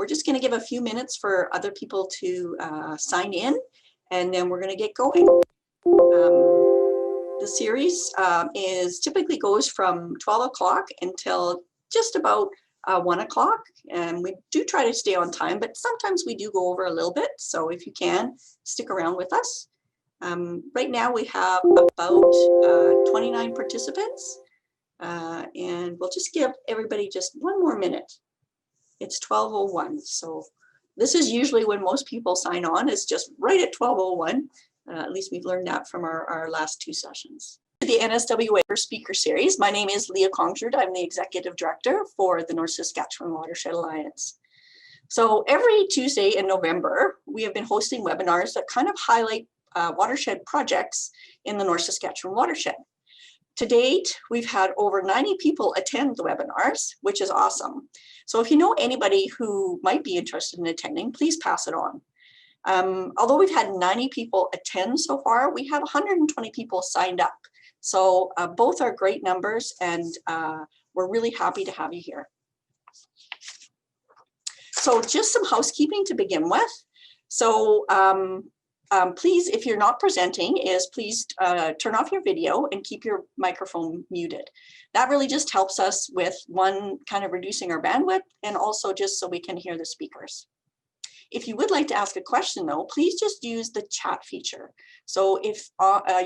we're just going to give a few minutes for other people to sign in, and then we're going to get going. The series typically goes from 12 o'clock until just about 1 o'clock, and we do try to stay on time, but sometimes we do go over a little bit. So if you can, stick around with us. Right now we have about 29 participants, and we'll just give everybody just one more minute. It's 12:01, so this is usually when most people sign on, is just right at 12:01. At least we've learned that from our last two sessions. The NSWA Speaker Series. My name is Leah Kongsrude. I'm the Executive Director for the North Saskatchewan Watershed Alliance. So every Tuesday in November, we have been hosting webinars that kind of highlight watershed projects in the North Saskatchewan watershed. To date, we've had over 90 people attend the webinars, which is awesome. So if you know anybody who might be interested in attending, please pass it on. Although we've had 90 people attend so far, we have 120 people signed up. So both are great numbers, and we're really happy to have you here. So just some housekeeping to begin with. So please, if you're not presenting, please turn off your video and keep your microphone muted. That really just helps us with, one, kind of reducing our bandwidth, and also just so we can hear the speakers. If you would like to ask a question though, please just use the chat feature. So if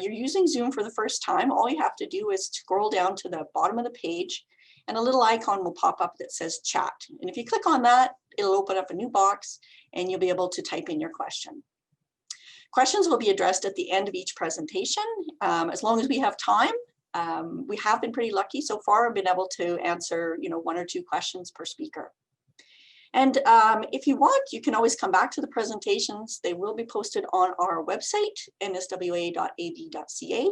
you're using Zoom for the first time, all you have to do is scroll down to the bottom of the page, and a little icon will pop up that says chat. And if you click on that, it'll open up a new box and you'll be able to type in your question. Questions will be addressed at the end of each presentation, as long as we have time. We have been pretty lucky so far. I've been able to answer, 1 or 2 questions per speaker. And if you want, you can always come back to the presentations. They will be posted on our website, nswa.ab.ca.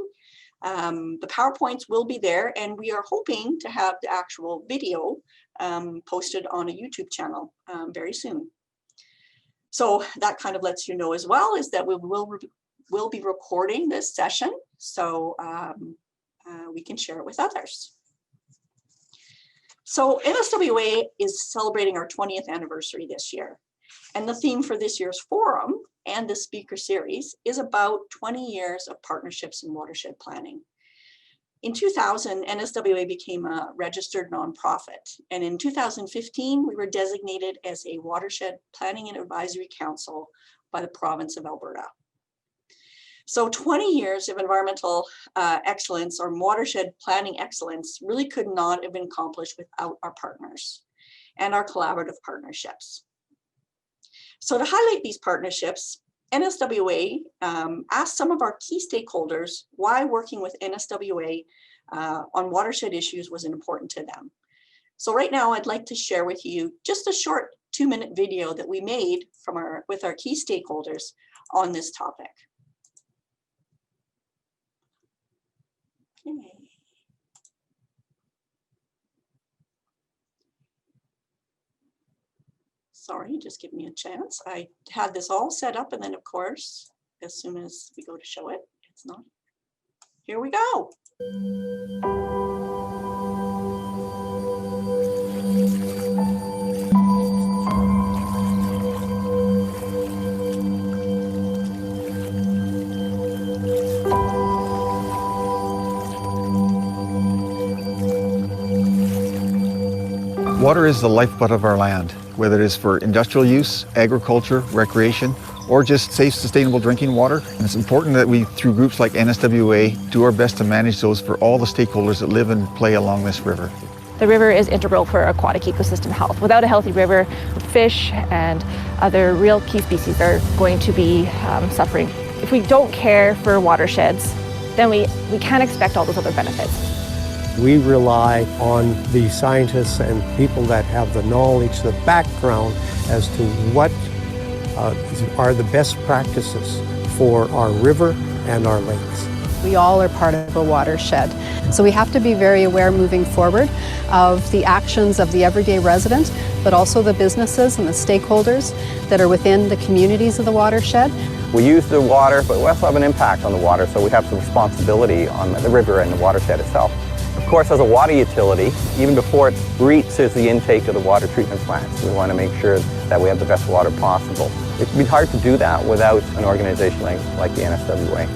The PowerPoints will be there, and we are hoping to have the actual video posted on a YouTube channel very soon. So that kind of lets you know as well, is that we will be recording this session, so we can share it with others. So NSWA is celebrating our 20th anniversary this year. And the theme for this year's forum and the speaker series is about 20 years of partnerships in watershed planning. In 2000, NSWA became a registered nonprofit. And in 2015, we were designated as a Watershed Planning and Advisory Council by the province of Alberta. So 20 years of environmental excellence, or watershed planning excellence, really could not have been accomplished without our partners and our collaborative partnerships. So to highlight these partnerships, NSWA asked some of our key stakeholders why working with NSWA on watershed issues was important to them. So right now I'd like to share with you just a short 2-minute video that we made with our key stakeholders on this topic. Okay. Sorry, just give me a chance. I had this all set up, and then of course, as soon as we go to show it, it's not. Here we go. Water is the lifeblood of our land, whether it is for industrial use, agriculture, recreation, or just safe, sustainable drinking water. And it's important that we, through groups like NSWA, do our best to manage those for all the stakeholders that live and play along this river. The river is integral for aquatic ecosystem health. Without a healthy river, fish and other real key species are going to be suffering. If we don't care for watersheds, then we can't expect all those other benefits. We rely on the scientists and people that have the knowledge, the background as to what are the best practices for our river and our lakes. We all are part of a watershed. So we have to be very aware moving forward of the actions of the everyday resident, but also the businesses and the stakeholders that are within the communities of the watershed. We use the water, but we also have an impact on the water, so we have some responsibility on the river and the watershed itself. Of course, as a water utility, even before it reaches the intake of the water treatment plants, we want to make sure that we have the best water possible. It'd be hard to do that without an organization like the NSWA.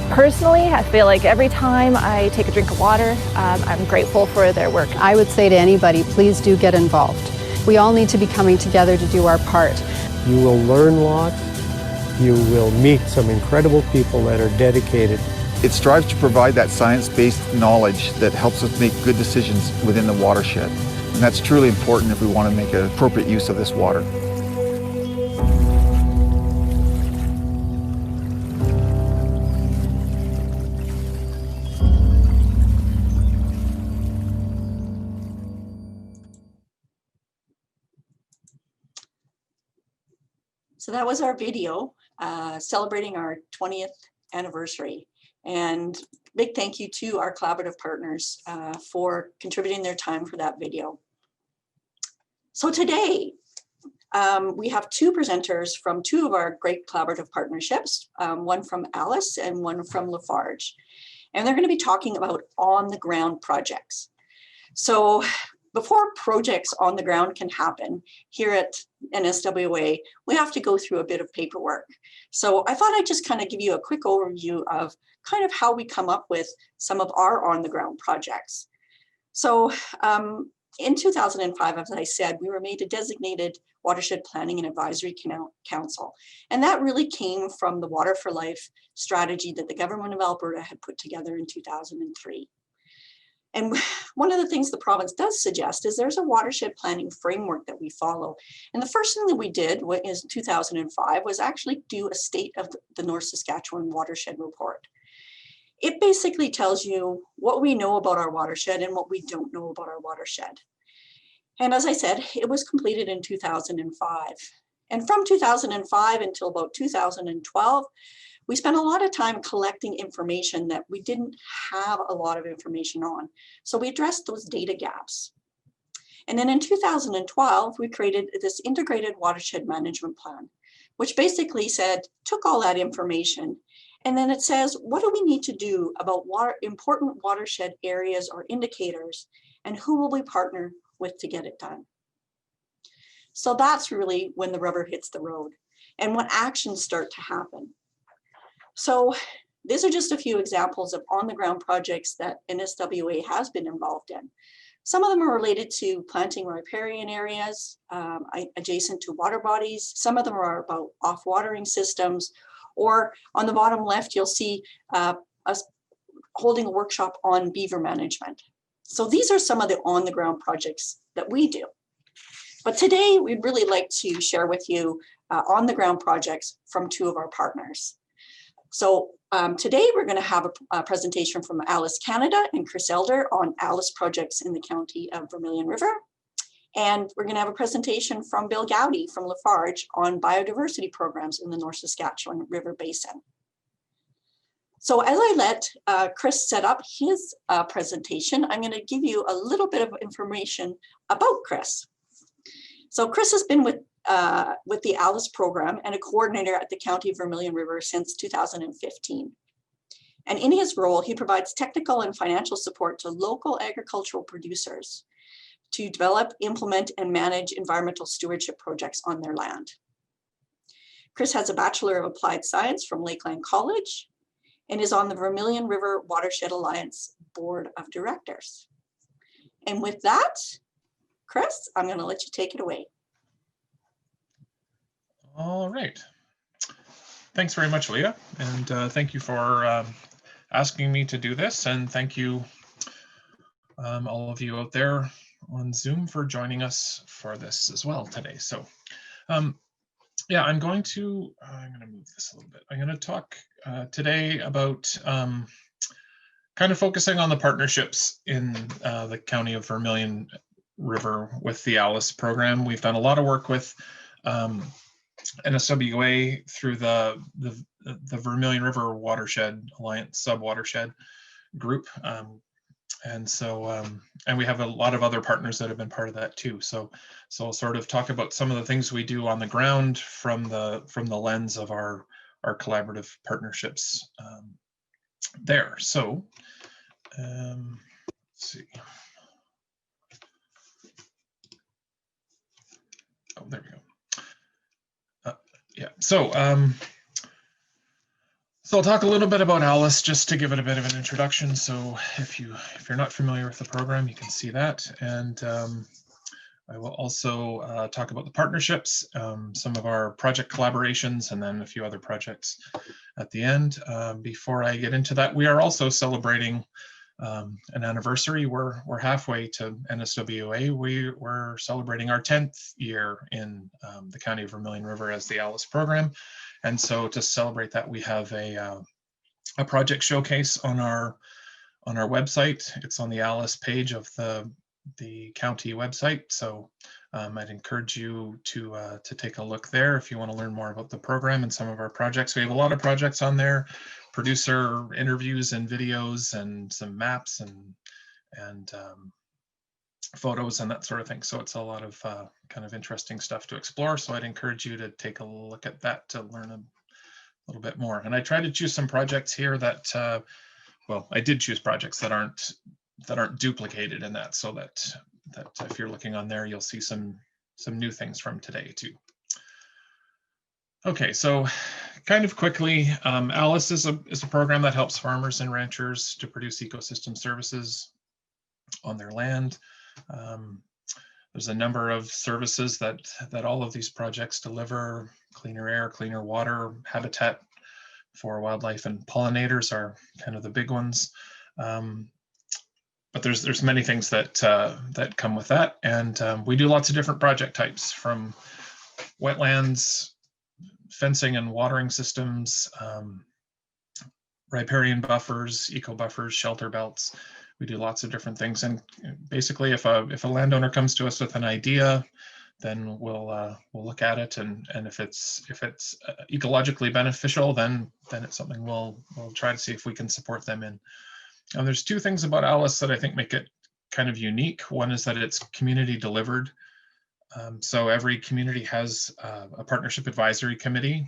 Personally, I feel like every time I take a drink of water, I'm grateful for their work. I would say to anybody, please do get involved. We all need to be coming together to do our part. You will learn lots. You will meet some incredible people that are dedicated. It strives to provide that science-based knowledge that helps us make good decisions within the watershed. And that's truly important if we want to make an appropriate use of this water. So that was our video celebrating our 20th anniversary. And big thank you to our collaborative partners for contributing their time for that video. So today, we have two presenters from two of our great collaborative partnerships, one from ALUS and one from Lafarge. And they're going to be talking about on-the-ground projects. So before projects on the ground can happen here at NSWA, we have to go through a bit of paperwork. So I thought I'd just kind of give you a quick overview of kind of how we come up with some of our on-the-ground projects. So in 2005, as I said, we were made a designated Watershed Planning and Advisory Council. And that really came from the Water for Life strategy that the government of Alberta had put together in 2003. And one of the things the province does suggest is there's a watershed planning framework that we follow. And the first thing that we did in 2005 was actually do a State of the North Saskatchewan Watershed Report. It basically tells you what we know about our watershed and what we don't know about our watershed. And as I said, it was completed in 2005. And from 2005 until about 2012, we spent a lot of time collecting information that we didn't have a lot of information on. So we addressed those data gaps. And then in 2012, we created this integrated watershed management plan, which basically took all that information, and then it says, what do we need to do about important watershed areas or indicators, and who will we partner with to get it done? So that's really when the rubber hits the road and when actions start to happen. So these are just a few examples of on-the-ground projects that NSWA has been involved in. Some of them are related to planting riparian areas adjacent to water bodies. Some of them are about off-watering systems, or on the bottom left, you'll see us holding a workshop on beaver management. So these are some of the on-the-ground projects that we do. But today, we'd really like to share with you on-the-ground projects from two of our partners. So today we're going to have a presentation from ALUS Canada and Chris Elder on ALUS projects in the county of Vermilion River. And we're going to have a presentation from Bill Gowdy from Lafarge on biodiversity programs in the North Saskatchewan River Basin. So as I let Chris set up his presentation, I'm going to give you a little bit of information about Chris. So Chris has been with the ALUS program and a coordinator at the County of Vermilion River since 2015. And in his role, he provides technical and financial support to local agricultural producers to develop, implement, and manage environmental stewardship projects on their land. Chris has a Bachelor of Applied Science from Lakeland College and is on the Vermilion River Watershed Alliance Board of Directors. And with that, Chris, I'm going to let you take it away. All right. Thanks very much, Leah. And thank you for asking me to do this. And thank you, all of you out there on Zoom, for joining us for this as well today. So yeah, I'm going to move this a little bit. I'm going to talk today about kind of focusing on the partnerships in the County of Vermilion River with the ALUS program. We've done a lot of work with NSWA through the Vermilion River Watershed Alliance sub-watershed group. And so, and we have a lot of other partners that have been part of that too. So I'll sort of talk about some of the things we do on the ground from the lens of our collaborative partnerships there. So see. Oh, there we go. Yeah, so so I'll talk a little bit about ALUS just to give it a bit of an introduction. So if you're not familiar with the program, you can see that. And I will also talk about the partnerships, some of our project collaborations, and then a few other projects at the end. Before I get into that, we are also celebrating an anniversary. We're halfway to NSWA. We're celebrating our 10th year in the County of Vermilion River as the ALUS program. And so to celebrate that, we have a project showcase on our website. It's on the ALUS page of the county website. So I'd encourage you to take a look there if you want to learn more about the program and some of our projects. We have a lot of projects on there, producer interviews and videos and some maps and photos and that sort of thing. So it's a lot of kind of interesting stuff to explore. So I'd encourage you to take a look at that to learn a little bit more. And I try to choose some projects here that, well, I did choose projects that aren't duplicated in that, so that if you're looking on there, you'll see some new things from today too. Okay, so kind of quickly, ALUS is a program that helps farmers and ranchers to produce ecosystem services on their land. There's a number of services that all of these projects deliver: cleaner air, cleaner water, habitat for wildlife and pollinators are kind of the big ones. But there's many things that come with that, and we do lots of different project types, from wetlands, fencing and watering systems, riparian buffers, eco buffers, shelter belts. We do lots of different things, and basically, if a landowner comes to us with an idea, then we'll look at it, and if it's ecologically beneficial, then it's something we'll try to see if we can support them in. And there's two things about ALUS that I think make it kind of unique. One is that it's community delivered. So every community has a partnership advisory committee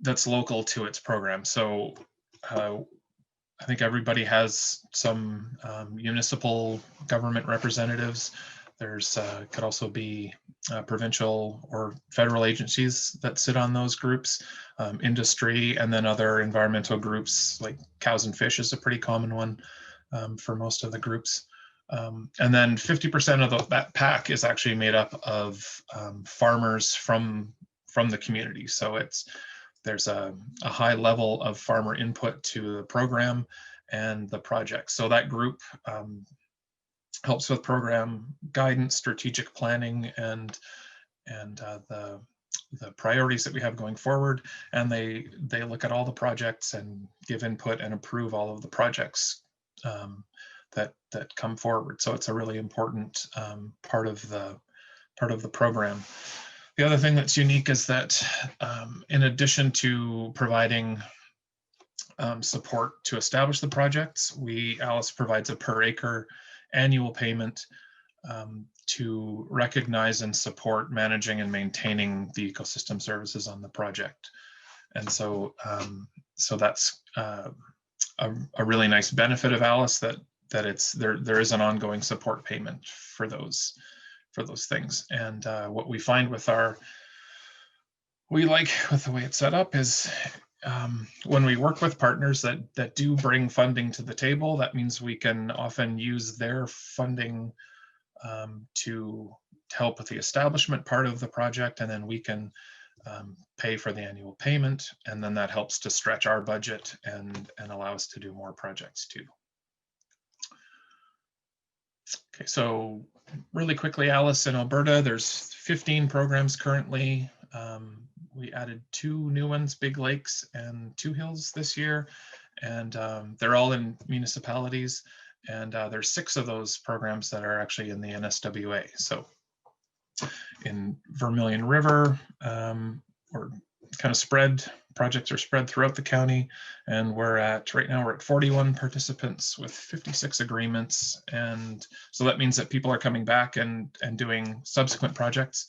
that's local to its program. So I think everybody has some municipal government representatives. There's could also be provincial or federal agencies that sit on those groups, industry, and then other environmental groups like Cows and Fish is a pretty common one for most of the groups. And then 50% of that pack is actually made up of farmers from the community. So there's a high level of farmer input to the program and the project. So that group helps with program guidance, strategic planning, and the priorities that we have going forward. And they look at all the projects and give input and approve all of the projects that come forward. So it's a really important part of the program. The other thing that's unique is that in addition to providing support to establish the projects, ALUS provides a per acre annual payment to recognize and support managing and maintaining the ecosystem services on the project. And so that's a really nice benefit of ALUS, that there is an ongoing support payment for those things. And what we find with the way it's set up is when we work with partners that do bring funding to the table, that means we can often use their funding to help with the establishment part of the project, and then we can pay for the annual payment, and then that helps to stretch our budget and allow us to do more projects too. Okay, so really quickly, ALUS in Alberta, there's 15 programs currently. We added 2 new ones, Big Lakes and Two Hills this year, and they're all in municipalities, and there's 6 of those programs that are actually in the NSWA. So in Vermilion River, we're kind of projects are spread throughout the county, and right now we're at 41 participants with 56 agreements, and so that means that people are coming back and doing subsequent projects.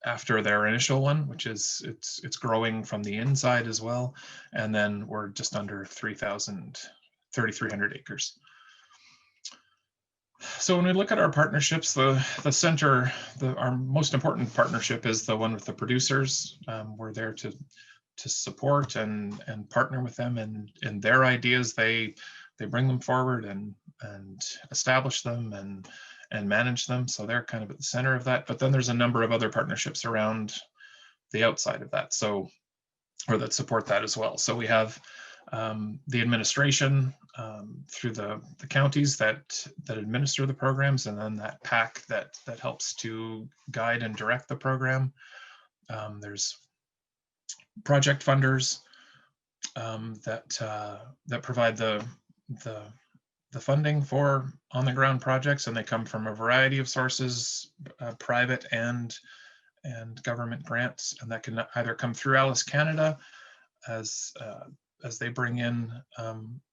after their initial one, which is it's growing from the inside as well. And then we're just under 3,300 acres. So when we look at our partnerships, the center, our most important partnership is the one with the producers. We're there to support and partner with them, and their ideas, they bring them forward and establish them and manage them. So they're kind of at the center of that. But then there's a number of other partnerships around the outside of that, so, or that support that as well. So we have the administration through the counties that administer the programs, and then that PAC that helps to guide and direct the program. There's project funders that provide the funding for on-the-ground projects, and they come from a variety of sources, private and government grants, and that can either come through ALUS Canada as they bring in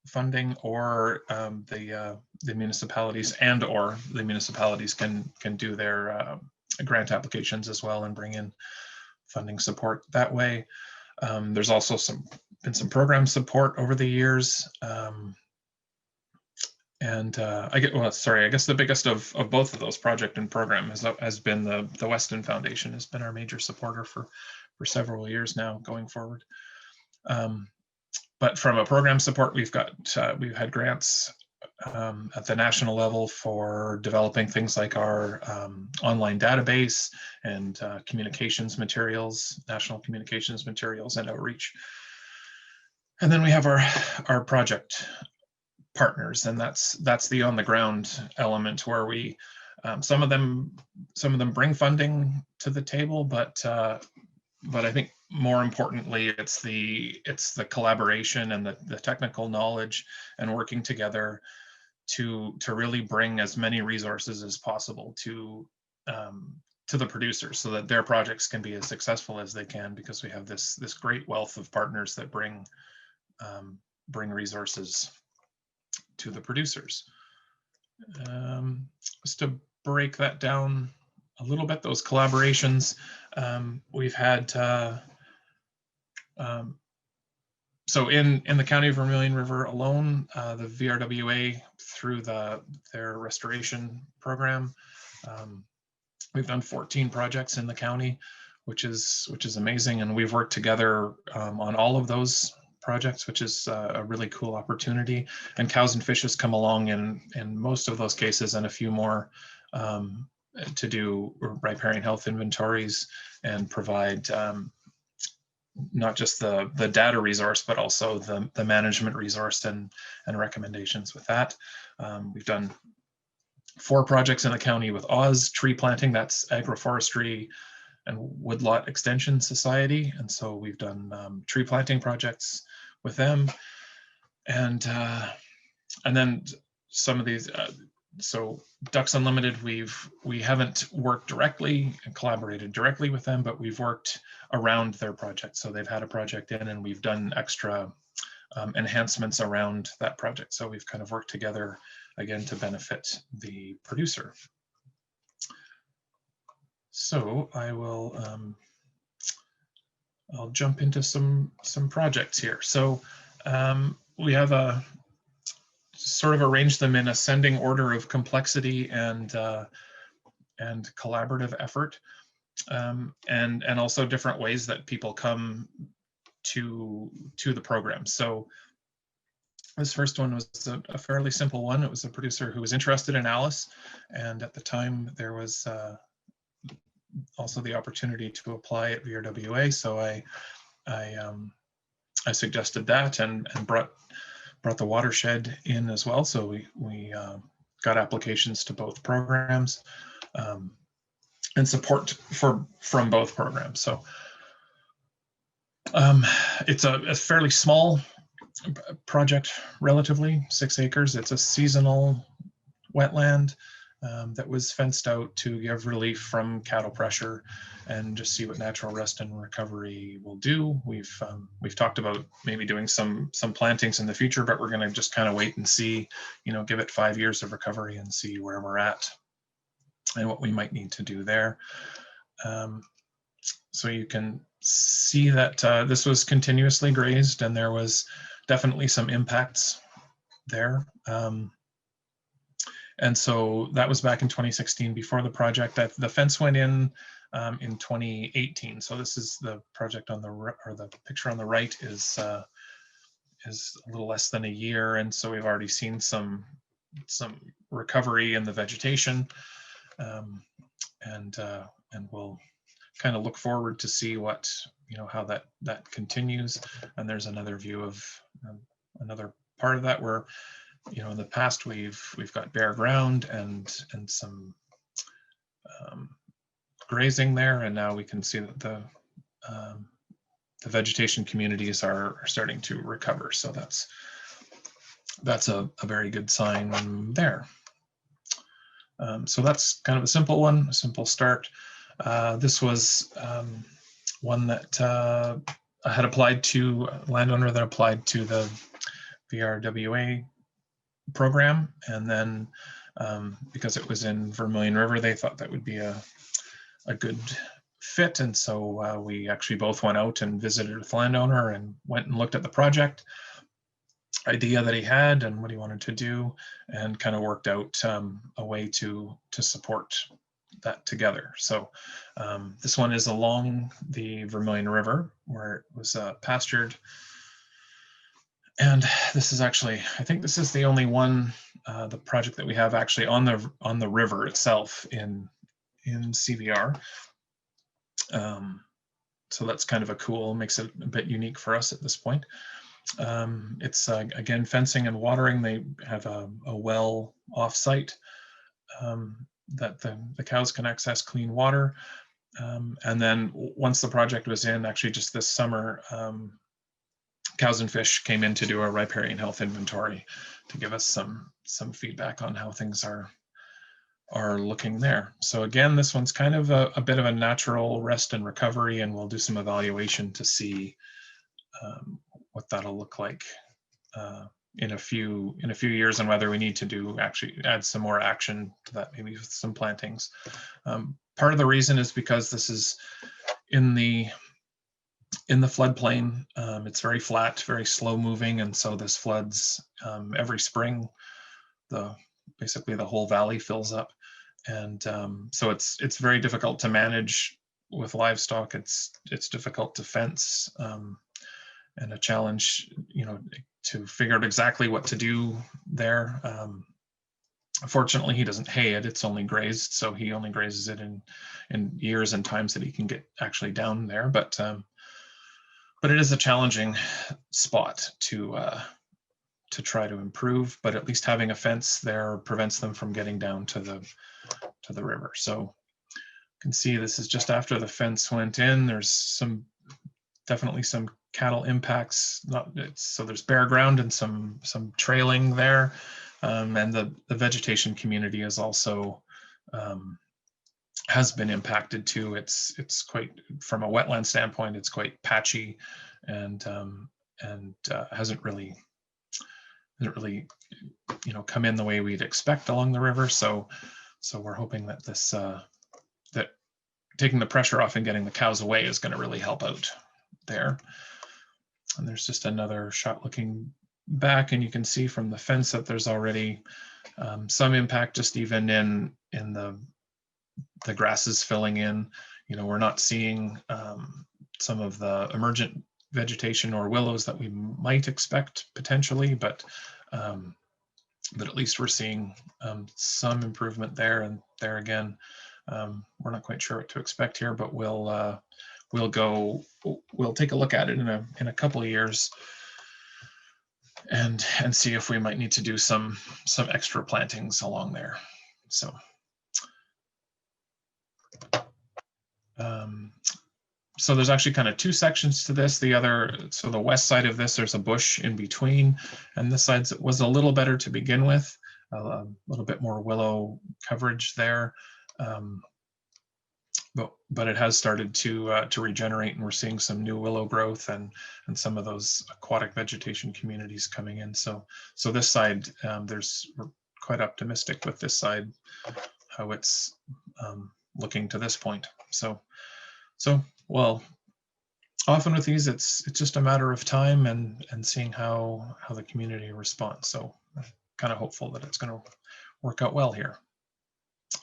funding, or the municipalities or the municipalities can do their grant applications as well and bring in funding support that way. There's also been some program support over the years. I guess the biggest of both of those, project and program, has been the Weston Foundation. Has been our major supporter for several years now going forward. But from a program support, we've had grants at the national level for developing things like our online database and communications materials, national communications materials and outreach. And then we have our project partners, and that's the on the ground element where we some of them bring funding to the table, but I think more importantly, it's the collaboration and the technical knowledge and working together to really bring as many resources as possible to the producers, so that their projects can be as successful as they can, because we have this great wealth of partners that bring resources to the producers. Just to break that down a little bit, those collaborations, we've had so in the county of Vermilion River alone, the VRWA through their restoration program, we've done 14 projects in the county, which is amazing, and we've worked together on all of those projects, which is a really cool opportunity. And Cows and Fish has come along in most of those cases, and a few more to do riparian health inventories and provide not just the data resource, but also the management resource and recommendations with that. We've done 4 projects in the county with Oz Tree Planting, that's Agroforestry and Woodlot Extension Society, and so we've done tree planting projects with them, and then some of these. So Ducks Unlimited, we haven't worked directly and collaborated directly with them, but we've worked around their project. So they've had a project in, and we've done extra enhancements around that project. So we've kind of worked together again to benefit the producer. So I will, I'll jump into some projects here. So we have sort of arranged them in ascending order of complexity and collaborative effort, and also different ways that people come to the program. So this first one was a fairly simple one. It was a producer who was interested in ALUS, and at the time there was also the opportunity to apply at VRWA. So I suggested that and brought the Watershed in as well. So we got applications to both programs and support from both programs. So it's a fairly small project, relatively, 6 acres. It's a seasonal wetland that was fenced out to give relief from cattle pressure and just see what natural rest and recovery will do. We've talked about maybe doing some plantings in the future, but we're going to just kind of wait and see, give it 5 years of recovery and see where we're at and what we might need to do there. so you can see that this was continuously grazed, and there was definitely some impacts there. And so that was back in 2016 before the project. The fence went in 2018. So this is the project on the the picture on the right is a little less than a year, and so we've already seen some recovery in the vegetation, and we'll kind of look forward to see what, how that continues. And there's another view of another part of that where, in the past we've got bare ground and some grazing there, and now we can see that the vegetation communities are starting to recover. So that's a very good sign there. So that's kind of a simple one, a simple start. This was one that I had applied to, a landowner that applied to the VRWA program, and then because it was in Vermilion River, they thought that would be a good fit, and so we actually both went out and visited with the landowner and went and looked at the project idea that he had and what he wanted to do, and kind of worked out a way to support that together. So this one is along the Vermilion River where it was pastured. And this is actually, I think this is the only one, the project that we have actually on the river itself in CVR. So that's kind of a cool, makes it a bit unique for us at this point. It's again, fencing and watering. They have a well off-site that the cows can access clean water. And then once the project was in, actually just this summer, Cows and Fish came in to do a riparian health inventory to give us some feedback on how things are looking there. So again, this one's kind of a bit of a natural rest and recovery, and we'll do some evaluation to see what that'll look like in a few years, and whether we need to actually add some more action to that, maybe with some plantings. Part of the reason is because this is in the floodplain. It's very flat, very slow moving, and so this floods every spring. Basically the whole valley fills up, and so it's very difficult to manage with livestock. It's difficult to fence, and a challenge, to figure out exactly what to do there. Fortunately, he doesn't hay it; it's only grazed, so he only grazes it in years and times that he can get actually down there. But it is a challenging spot to try to improve. But at least having a fence there prevents them from getting down to the river. So you can see this is just after the fence went in. There's definitely some cattle impacts. So there's bare ground and some trailing there, and the vegetation community is also has been impacted too. It's quite, from a wetland standpoint, it's quite patchy, and hasn't really come in the way we'd expect along the river. So we're hoping that this that taking the pressure off and getting the cows away is going to really help out there. And there's just another shot looking back, and you can see from the fence that there's already some impact, just even in the grasses filling in. We're not seeing some of the emergent vegetation or willows that we might expect potentially, but at least we're seeing some improvement there. And there again, we're not quite sure what to expect here, but we'll take a look at it in a couple of years and see if we might need to do some extra plantings along there. So there's actually kind of two sections to this. So the west side of this, there's a bush in between, and this side was a little better to begin with, a little bit more willow coverage there. But it has started to regenerate, and we're seeing some new willow growth and some of those aquatic vegetation communities coming in. So this side, we're quite optimistic with this side, how it's looking to this point. So well, often with these, it's just a matter of time and seeing how the community responds. So I'm kind of hopeful that it's going to work out well here.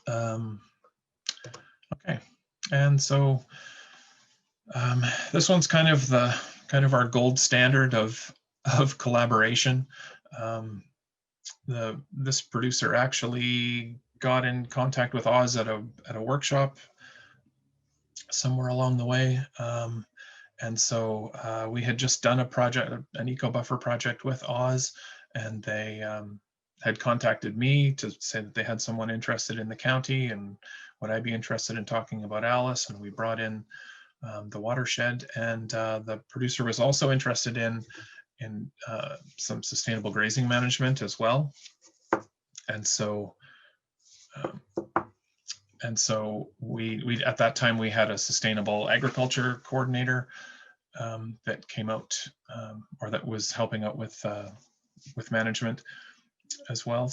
Okay, and so this one's kind of our gold standard of collaboration. This producer actually got in contact with Oz at a workshop somewhere along the way. And so we had just done a project, an eco buffer project with Oz, and they had contacted me to say that they had someone interested in the county and would I be interested in talking about ALUS, and we brought in the Watershed, and the producer was also interested in some sustainable grazing management as well. And so we at that time we had a sustainable agriculture coordinator that came out or that was helping out with management as well.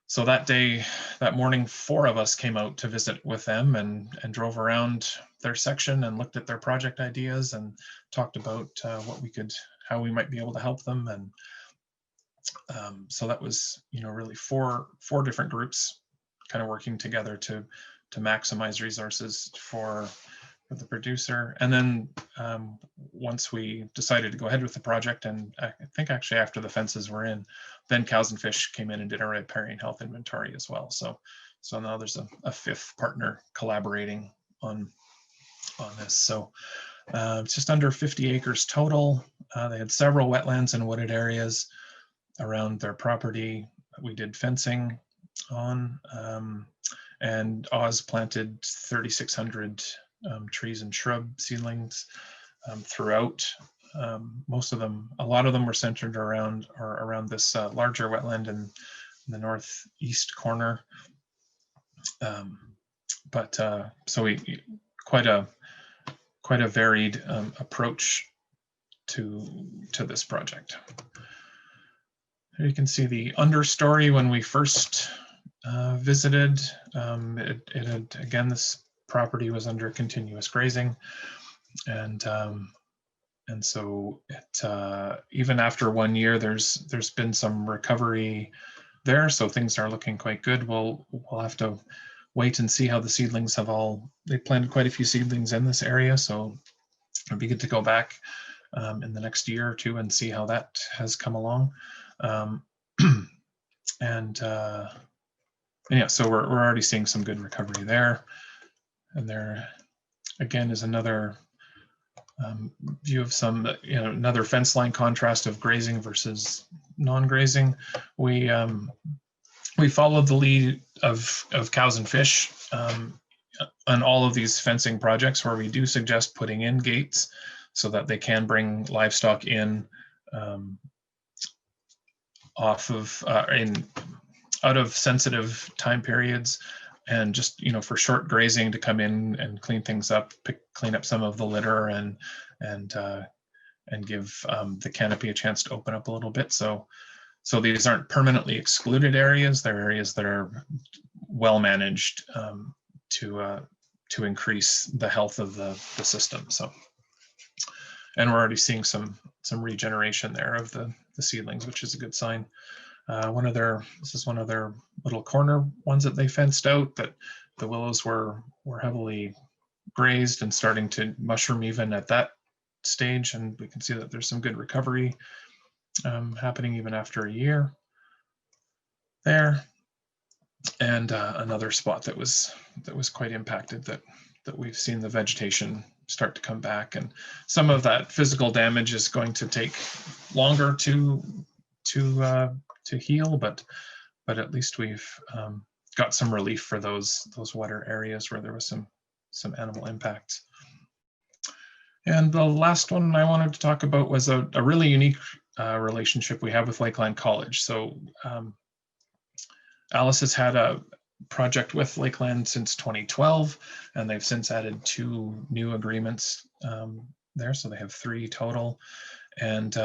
So that day, that morning, 4 of us came out to visit with them and drove around their section and looked at their project ideas and talked about how we might be able to help them. And so that was, really four different groups kind of working together to maximize resources for the producer. And then once we decided to go ahead with the project, and I think actually after the fences were in, then Cows and Fish came in and did our riparian health inventory as well. So now there's a 5th partner collaborating on this. So it's just under 50 acres total. They had several wetlands and wooded areas around their property. We did fencing on, and Oz planted 3,600 trees and shrub seedlings throughout. A lot of them were centered around this larger wetland in the northeast corner. So we quite a varied approach to this project. Here you can see the understory when we first visited. It had, again, this property was under continuous grazing, and so it even after 1 year, there's been some recovery there, so things are looking quite good. We'll have to wait and see how the seedlings they planted quite a few seedlings in this area, so it'd be good to go back in the next year or two and see how that has come along. Yeah, so we're already seeing some good recovery there. And there again is another view of some, another fence line contrast of grazing versus non-grazing. We followed the lead of Cows and Fish on all of these fencing projects, where we do suggest putting in gates so that they can bring livestock in out of sensitive time periods, and just for short grazing to come in and clean things up, clean up some of the litter, and give the canopy a chance to open up a little bit. So these aren't permanently excluded areas; they're areas that are well managed to increase the health of the system. So, and we're already seeing some regeneration there of the seedlings, which is a good sign. This is one of their little corner ones that they fenced out, that the willows were heavily grazed and starting to mushroom even at that stage, and we can see that there's some good recovery happening even after a year there. And another spot that was quite impacted, that we've seen the vegetation start to come back, and some of that physical damage is going to take longer to heal, but at least we've got some relief for those wetter areas where there was some animal impact. And the last one I wanted to talk about was a really unique relationship we have with Lakeland College. So ALUS has had a project with Lakeland since 2012, and they've since added 2 new agreements there, so they have 3 total. And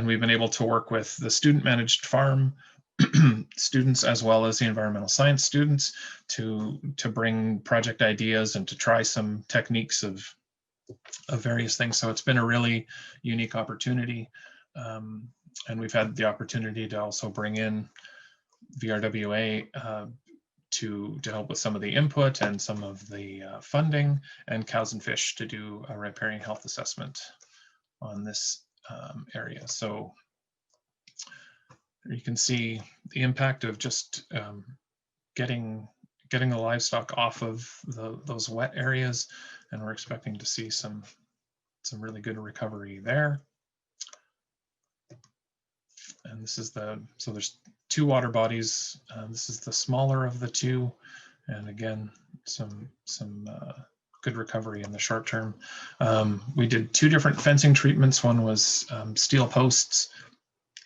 we've been able to work with the student managed farm students as well as the environmental science students to bring project ideas and to try some techniques of various things. So it's been a really unique opportunity. And we've had the opportunity to also bring in VRWA to help with some of the input and some of the funding, and Cows and Fish to do a riparian health assessment on this area. So you can see the impact of just getting the livestock off of those wet areas, and we're expecting to see some really good recovery there. And this is so there's 2 water bodies. This is the smaller of the 2, and again, some good recovery in the short term. We did 2 different fencing treatments. One was steel posts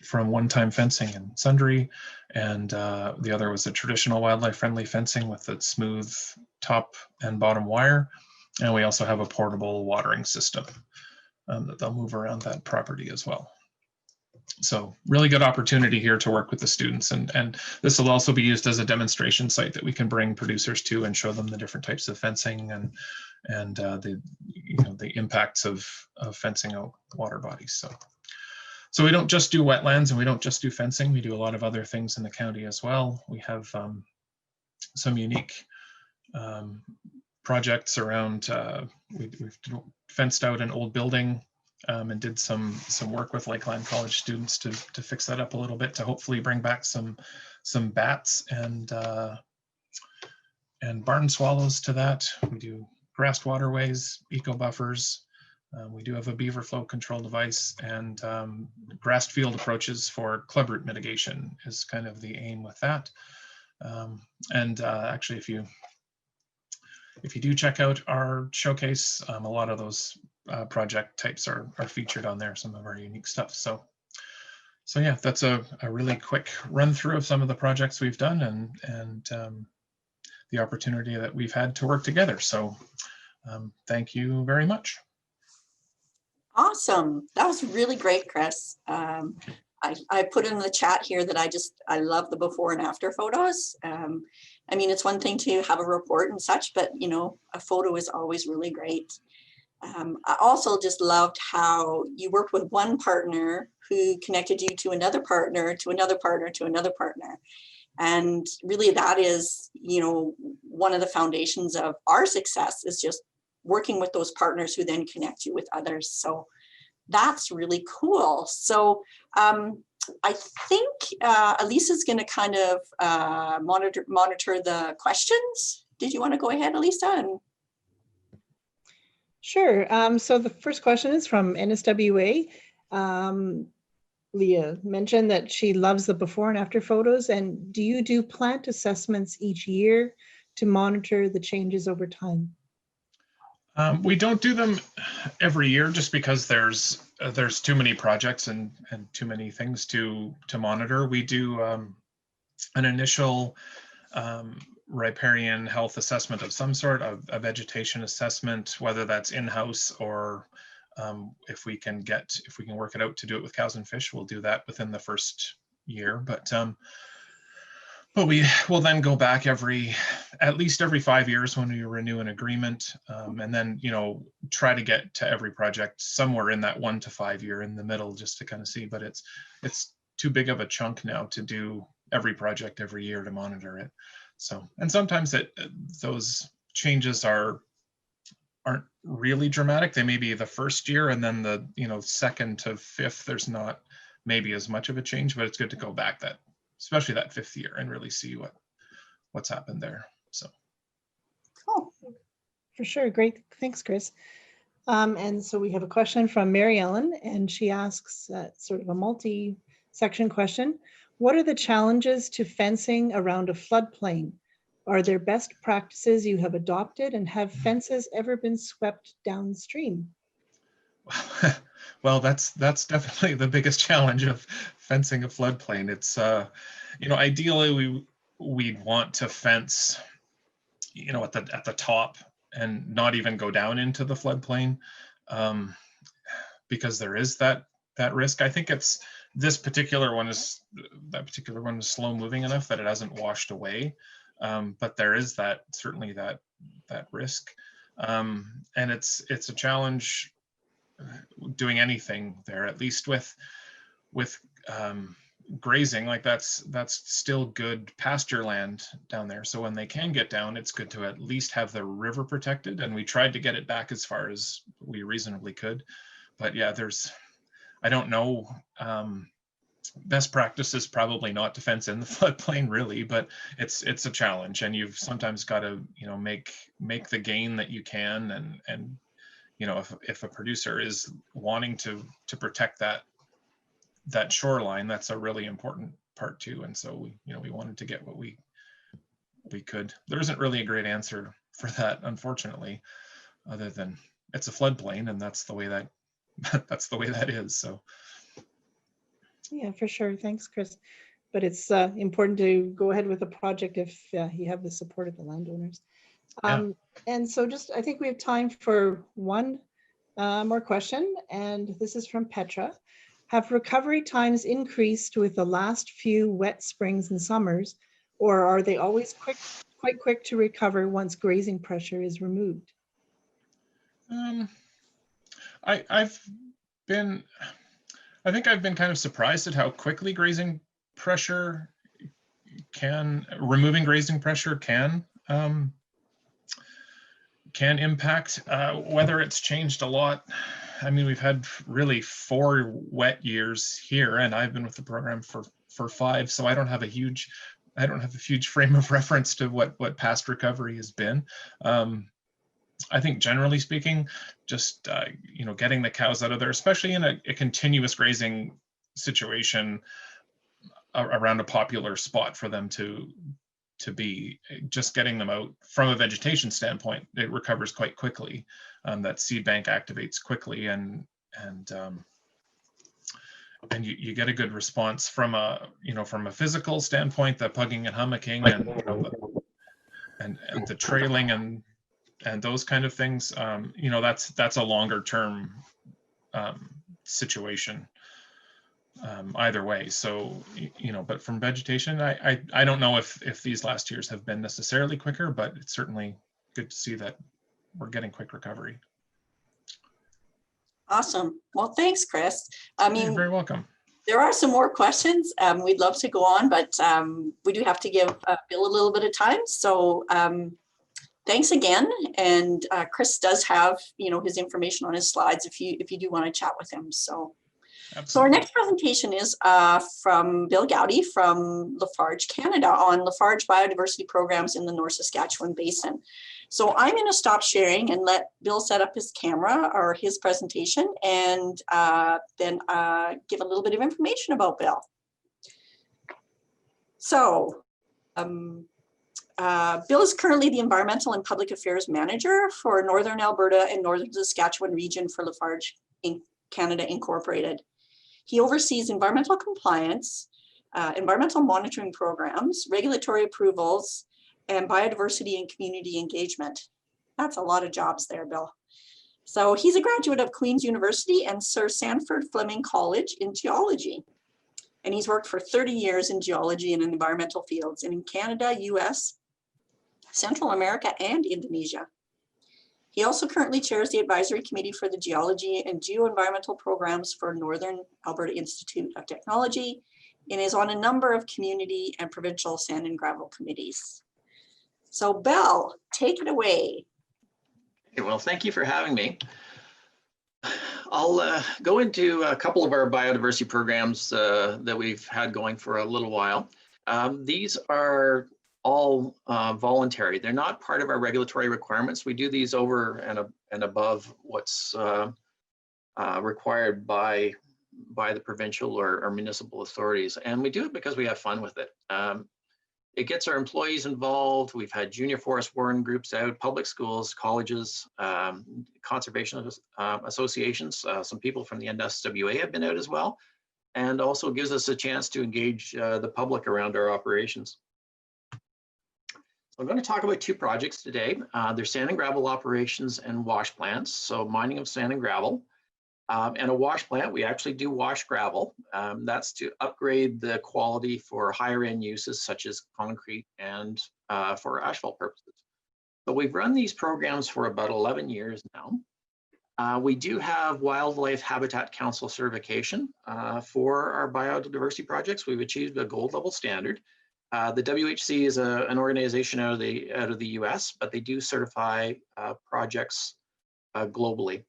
from one-time fencing and sundry, and the other was a traditional wildlife-friendly fencing with its smooth top and bottom wire. And we also have a portable watering system that they'll move around that property as well. So really good opportunity here to work with the students, and this will also be used as a demonstration site that we can bring producers to and show them the different types of fencing and the impacts of fencing out water bodies. So we don't just do wetlands and we don't just do fencing. We do a lot of other things in the county as well. We have some unique projects around. We've fenced out an old building and did some work with Lakeland College students to fix that up a little bit, to hopefully bring back some bats and barn swallows to that. We do grassed waterways, eco buffers. We do have a beaver flow control device, and grassed field approaches for clubroot mitigation is kind of the aim with that. Actually, if you do check out our showcase, a lot of those project types are featured on there, some of our unique stuff. So yeah, that's a really quick run through of some of the projects we've done and the opportunity that we've had to work together. So thank you very much. Awesome. That was really great, Chris. I put in the chat here that I love the before and after photos. I mean, it's one thing to have a report and such, but a photo is always really great. I also just loved how you worked with one partner who connected you to another partner, to another partner, to another partner. And really that is, one of the foundations of our success is just working with those partners who then connect you with others. So that's really cool. So I think Elisa is going to kind of monitor the questions. Did you want to go ahead, Elisa? Sure. So the first question is from NSWA. Leah mentioned that she loves the before and after photos. And do you do plant assessments each year to monitor the changes over time? We don't do them every year just because there's too many projects and too many things to monitor. We do an initial riparian health assessment of some sort, a vegetation assessment, whether that's in-house or if we can work it out to do it with Cows and Fish, we'll do that within the first year. But we will then go back at least every 5 years when we renew an agreement, and then try to get to every project somewhere in that 1 to 5 year in the middle, just to kind of see. But it's too big of a chunk now to do every project every year to monitor it. So, and sometimes those changes aren't really dramatic. They may be the first year, and then the second to fifth there's not maybe as much of a change, but it's good to go back especially that 5th year, and really see what's happened there. So cool. For sure. Great. Thanks, Chris. And so we have a question from Mary Ellen, and she asks sort of a multi-section question. What are the challenges to fencing around a floodplain? Are there best practices you have adopted, and have fences ever been swept downstream? Well, that's definitely the biggest challenge of fencing a floodplain. It's ideally we'd want to fence at the top and not even go down into the floodplain, because there is that risk. I think it's this particular one is slow moving enough that it hasn't washed away, but there is certainly that risk, and it's a challenge doing anything there, at least with grazing. Like that's still good pasture land down there, so when they can get down, it's good to at least have the river protected, and we tried to get it back as far as we reasonably could. But yeah, I don't know, best practice is probably not to fence in the floodplain really, but it's a challenge, and you've sometimes got to, you know, make the gain that you can, and you know, if a producer is wanting to protect that shoreline, that's a really important part too. And so we wanted to get what we could. There isn't really a great answer for that, unfortunately, other than it's a floodplain, and that's the way that is. So Yeah, for sure. Thanks, Chris. But it's important to go ahead with the project if you have the support of the landowners. And so I think we have time for one more question, and this is from Petra. Have recovery times increased with the last few wet springs and summers, or are they always quite quick to recover once grazing pressure is removed? I think I've been kind of surprised at how quickly removing grazing pressure can impact. Whether it's changed a lot, I mean, we've had really 4 wet years here, and I've been with the program for 5, so I don't have a huge frame of reference to what past recovery has been. I think generally speaking, just you know, getting the cows out of there, especially in a continuous grazing situation around a popular spot for them to be, just getting them out from a vegetation standpoint, it recovers quite quickly. That seed bank activates quickly, and you get a good response from a physical standpoint, the pugging and hummocking, and the trailing and those kind of things. You know, that's a longer term situation either way. So, you know, but from vegetation, I don't know if these last years have been necessarily quicker, but it's certainly good to see that we're getting quick recovery. Awesome. Well, thanks, Chris. I mean, you're very welcome. There are some more questions. We'd love to go on, but we do have to give Bill a little bit of time. So thanks again. And Chris does have, you know, his information on his slides if you do want to chat with him. So. Absolutely. So our next presentation is from Bill Gowdy from Lafarge, Canada, on Lafarge biodiversity programs in the North Saskatchewan Basin. So I'm going to stop sharing and let Bill set up his camera or his presentation, and then give a little bit of information about Bill. So Bill is currently the Environmental and Public Affairs Manager for Northern Alberta and Northern Saskatchewan region for Lafarge Canada Incorporated. He oversees environmental compliance, environmental monitoring programs, regulatory approvals, and biodiversity and community engagement. That's a lot of jobs there, Bill. So he's a graduate of Queen's University and Sir Sandford Fleming College in geology. And he's worked for 30 years in geology and in environmental fields in Canada, US, Central America, and Indonesia. He also currently chairs the advisory committee for the geology and geoenvironmental programs for Northern Alberta Institute of Technology, and is on a number of community and provincial sand and gravel committees. So Bill, take it away. Okay, well, thank you for having me. I'll go into a couple of our biodiversity programs that we've had going for a little while. These are all voluntary. They're not part of our regulatory requirements. We do these over and above what's required by the provincial or municipal authorities. And we do it because we have fun with it. It gets our employees involved. We've had junior forest warden groups out, public schools, colleges, conservation associations. Some people from the NSWA have been out as well, and also gives us a chance to engage the public around our operations. So I'm going to talk about 2 projects today. They're sand and gravel operations and wash plants, so mining of sand and gravel. And a wash plant, we actually do wash gravel. That's to upgrade the quality for higher end uses such as concrete and for asphalt purposes. So we've run these programs for about 11 years now. We do have Wildlife Habitat Council certification for our biodiversity projects. We've achieved a gold level standard. The WHC is an organization out of the US, but they do certify projects globally.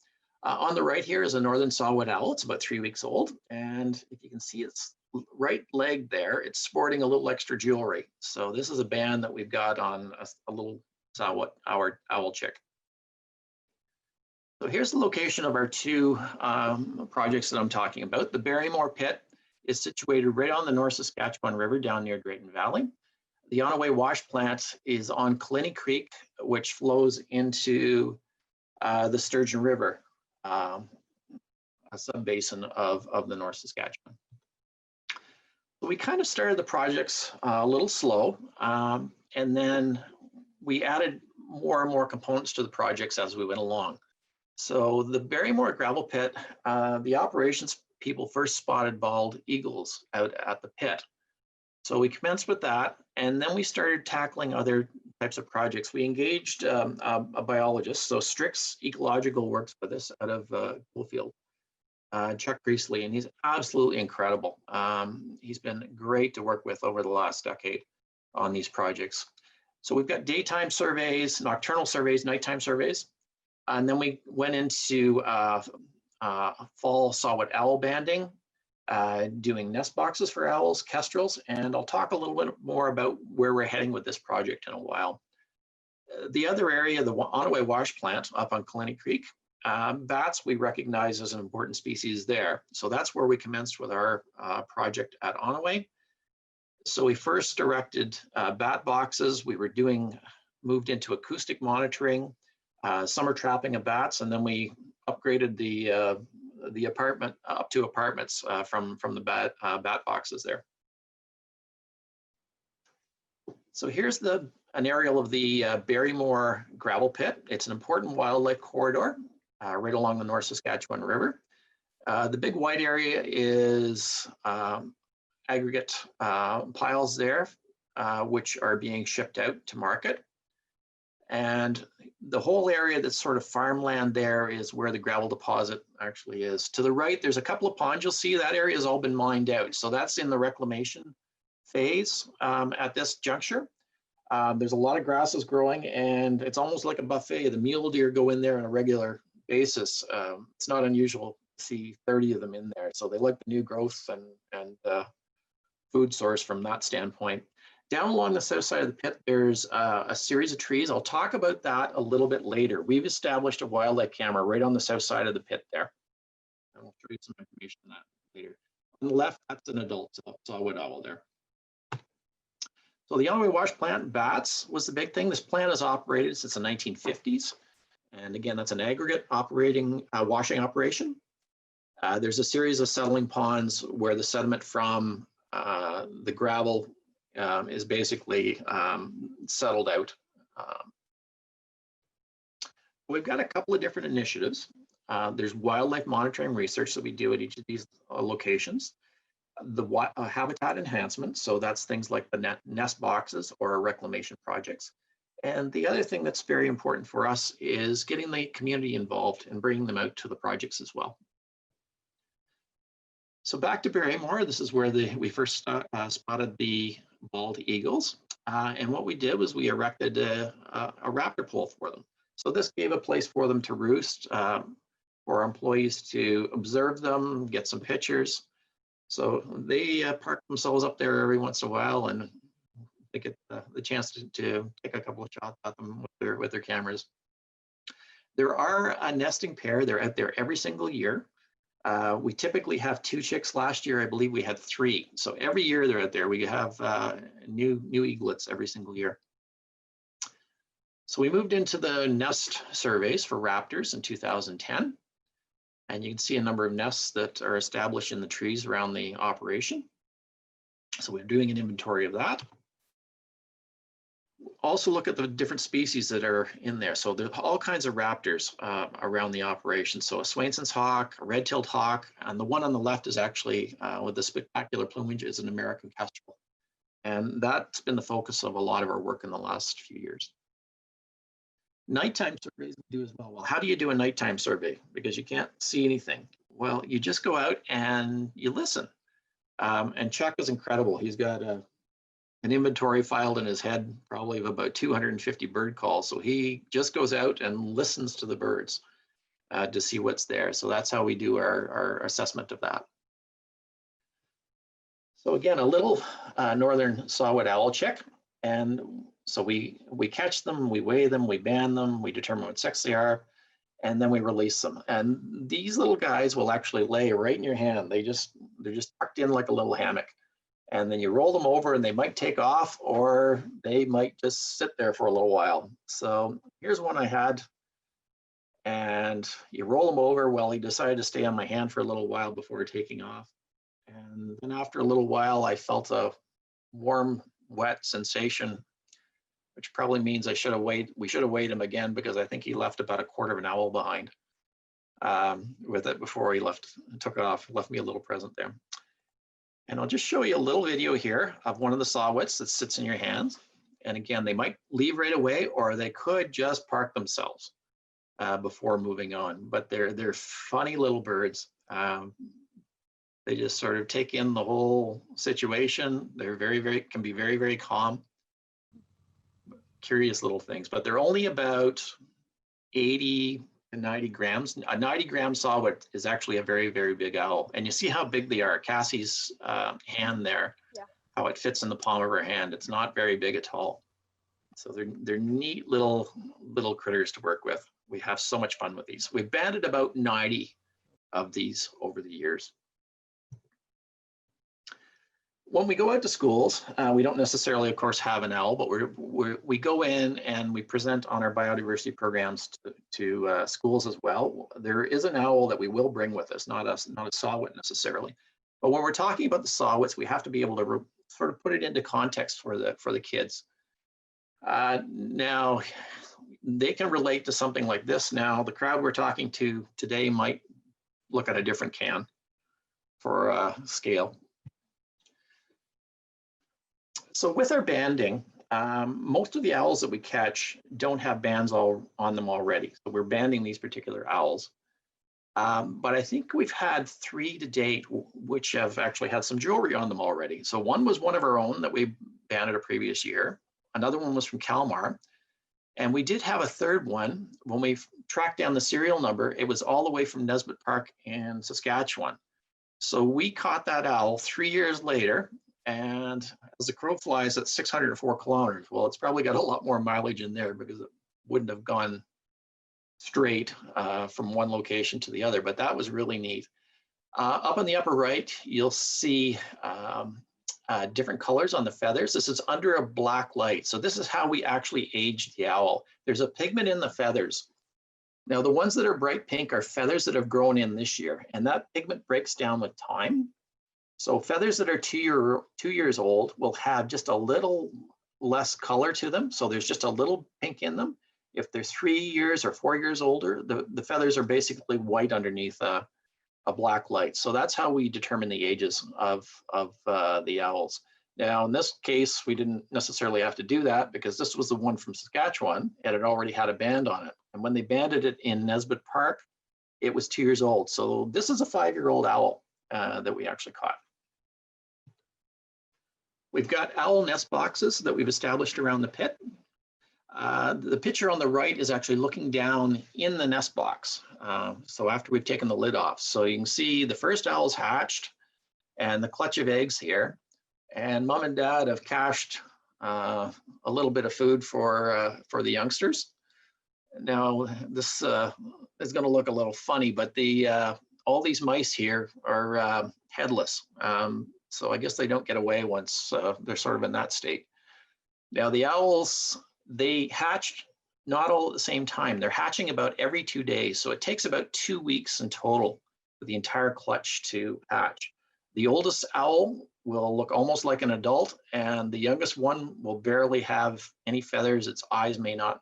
On the right here is a northern saw-whet owl. It's about 3 weeks old. And if you can see its right leg there, it's sporting a little extra jewelry. So this is a band that we've got on a little saw-whet owl chick. So here's the location of our two projects that I'm talking about. The Barrymore Pit is situated right on the North Saskatchewan River down near Drayton Valley. The Onaway Wash Plant is on Clinny Creek, which flows into the Sturgeon River, a sub-basin of the North Saskatchewan. So we kind of started the projects a little slow, and then we added more and more components to the projects as we went along. So the Barrymore gravel pit, the operations people first spotted bald eagles out at the pit. So we commenced with that, and then we started tackling other types of projects. We engaged a biologist, so Strix Ecological works with us out of Coalfield, Chuck Priestley, and he's absolutely incredible. He's been great to work with over the last decade on these projects. So we've got daytime surveys, nocturnal surveys, nighttime surveys, and then we went into fall saw-whet owl banding, doing nest boxes for owls, kestrels, and I'll talk a little bit more about where we're heading with this project in a while. The other area, the Onaway Wash Plant up on Clinny Creek, bats we recognize as an important species there. So that's where we commenced with our project at Onaway. So we first directed bat boxes. We were moved into acoustic monitoring, summer trapping of bats, and then we upgraded the apartment up to apartments from the bat boxes there. So here's an aerial of the Barrymore gravel pit. It's an important wildlife corridor right along the North Saskatchewan River. The big white area is aggregate piles there, which are being shipped out to market. And the whole area that's sort of farmland there is where the gravel deposit actually is. To the right, there's a couple of ponds. You'll see that area has all been mined out. So that's in the reclamation phase at this juncture. There's a lot of grasses growing, and it's almost like a buffet. The mule deer go in there on a regular basis. It's not unusual to see 30 of them in there. So they like the new growth and food source from that standpoint. Down along the south side of the pit, there's a series of trees. I'll talk about that a little bit later. We've established a wildlife camera right on the south side of the pit there. And I'll show you some information on that later. On the left, that's an adult saw-whet owl there. So the Onaway Wash Plant, bats was the big thing. This plant has operated since the 1950s. And again, that's an aggregate washing operation. There's a series of settling ponds where the sediment from the gravel is basically settled out. We've got a couple of different initiatives. There's wildlife monitoring research that we do at each of these locations. The habitat enhancement, so that's things like the nest boxes or reclamation projects. And the other thing that's very important for us is getting the community involved and bringing them out to the projects as well. So back to Barrymore, this is where we first spotted the bald eagles. And what we did was we erected a raptor pole for them. So this gave a place for them to roost, for our employees to observe them, get some pictures. So they park themselves up there every once in a while, and they get the chance to take a couple of shots at them with their cameras. There are a nesting pair. They're out there every single year. We typically have 2 chicks. Last year, I believe we had 3. So every year they're out there. We have new eaglets every single year. So we moved into the nest surveys for raptors in 2010. And you can see a number of nests that are established in the trees around the operation. So we're doing an inventory of that. Also look at the different species that are in there. So there's all kinds of raptors around the operation. So a Swainson's hawk, a red-tailed hawk, and the one on the left is actually with the spectacular plumage is an American kestrel. And that's been the focus of a lot of our work in the last few years. Nighttime surveys we do as well. Well, how do you do a nighttime survey? Because you can't see anything. Well, you just go out and you listen. And Chuck is incredible. He's got an inventory filed in his head, probably of about 250 bird calls. So he just goes out and listens to the birds to see what's there. So that's how we do our assessment of that. So again, a little northern saw-whet owl check. And so we catch them, we weigh them, we band them, we determine what sex they are, and then we release them. And these little guys will actually lay right in your hand. They're just tucked in like a little hammock. And then you roll them over and they might take off, or they might just sit there for a little while. So here's one I had. And you roll him over. Well, he decided to stay on my hand for a little while before taking off. And then after a little while, I felt a warm, wet sensation, which probably means we should have weighed him again, because I think he left about a quarter of an owl behind with it before he took off, left me a little present there. And I'll just show you a little video here of one of the saw-whets that sits in your hands. And again, they might leave right away, or they could just park themselves before moving on. But they're funny little birds. They just sort of take in the whole situation. They're can be very, very calm. Curious little things, but they're only about 80 to 90 grams. A 90-gram saw-whet is actually a very, very big owl. And you see how big they are. Cassie's hand there, how it fits in the palm of her hand. It's not very big at all. So they're neat little critters to work with. We have so much fun with these. We've banded about 90 of these over the years. When we go out to schools, we don't necessarily, of course, have an owl, but we go in and we present on our biodiversity programs to schools as well. There is an owl that we will bring with us, not a saw-whet necessarily. But when we're talking about the saw-whets, we have to be able to sort of put it into context for the kids. Now, they can relate to something like this. Now, the crowd we're talking to today might look at a different can for scale. So with our banding, most of the owls that we catch don't have bands all on them already. So we're banding these particular owls. But I think we've had 3 to date, which have actually had some jewelry on them already. So one was one of our own that we banded a previous year. Another one was from Kalmar. And we did have a third one. When we tracked down the serial number, it was all the way from Nesbitt Park in Saskatchewan. So we caught that owl 3 years later. And as the crow flies, at 604 kilometers. Well, it's probably got a lot more mileage in there because it wouldn't have gone straight from one location to the other, but that was really neat. Up in the upper right, you'll see different colors on the feathers. This is under a black light. So this is how we actually age the owl. There's a pigment in the feathers. Now, the ones that are bright pink are feathers that have grown in this year, and that pigment breaks down with time. So feathers that are 2 years old will have just a little less color to them. So there's just a little pink in them. If they're 3 years or 4 years older, the feathers are basically white underneath a black light. So that's how we determine the ages of the owls. Now, in this case, we didn't necessarily have to do that because this was the one from Saskatchewan and it already had a band on it. And when they banded it in Nesbitt Park, it was 2 years old. So this is a 5-year-old owl that we actually caught. We've got owl nest boxes that we've established around the pit. The picture on the right is actually looking down in the nest box. So after we've taken the lid off. So you can see the first owl's hatched and the clutch of eggs here. And mom and dad have cached a little bit of food for the youngsters. Now this is going to look a little funny, but all these mice here are headless. So I guess they don't get away once they're sort of in that state. Now the owls, they hatched not all at the same time. They're hatching about every 2 days. So it takes about 2 weeks in total for the entire clutch to hatch. The oldest owl will look almost like an adult, and the youngest one will barely have any feathers. Its eyes may not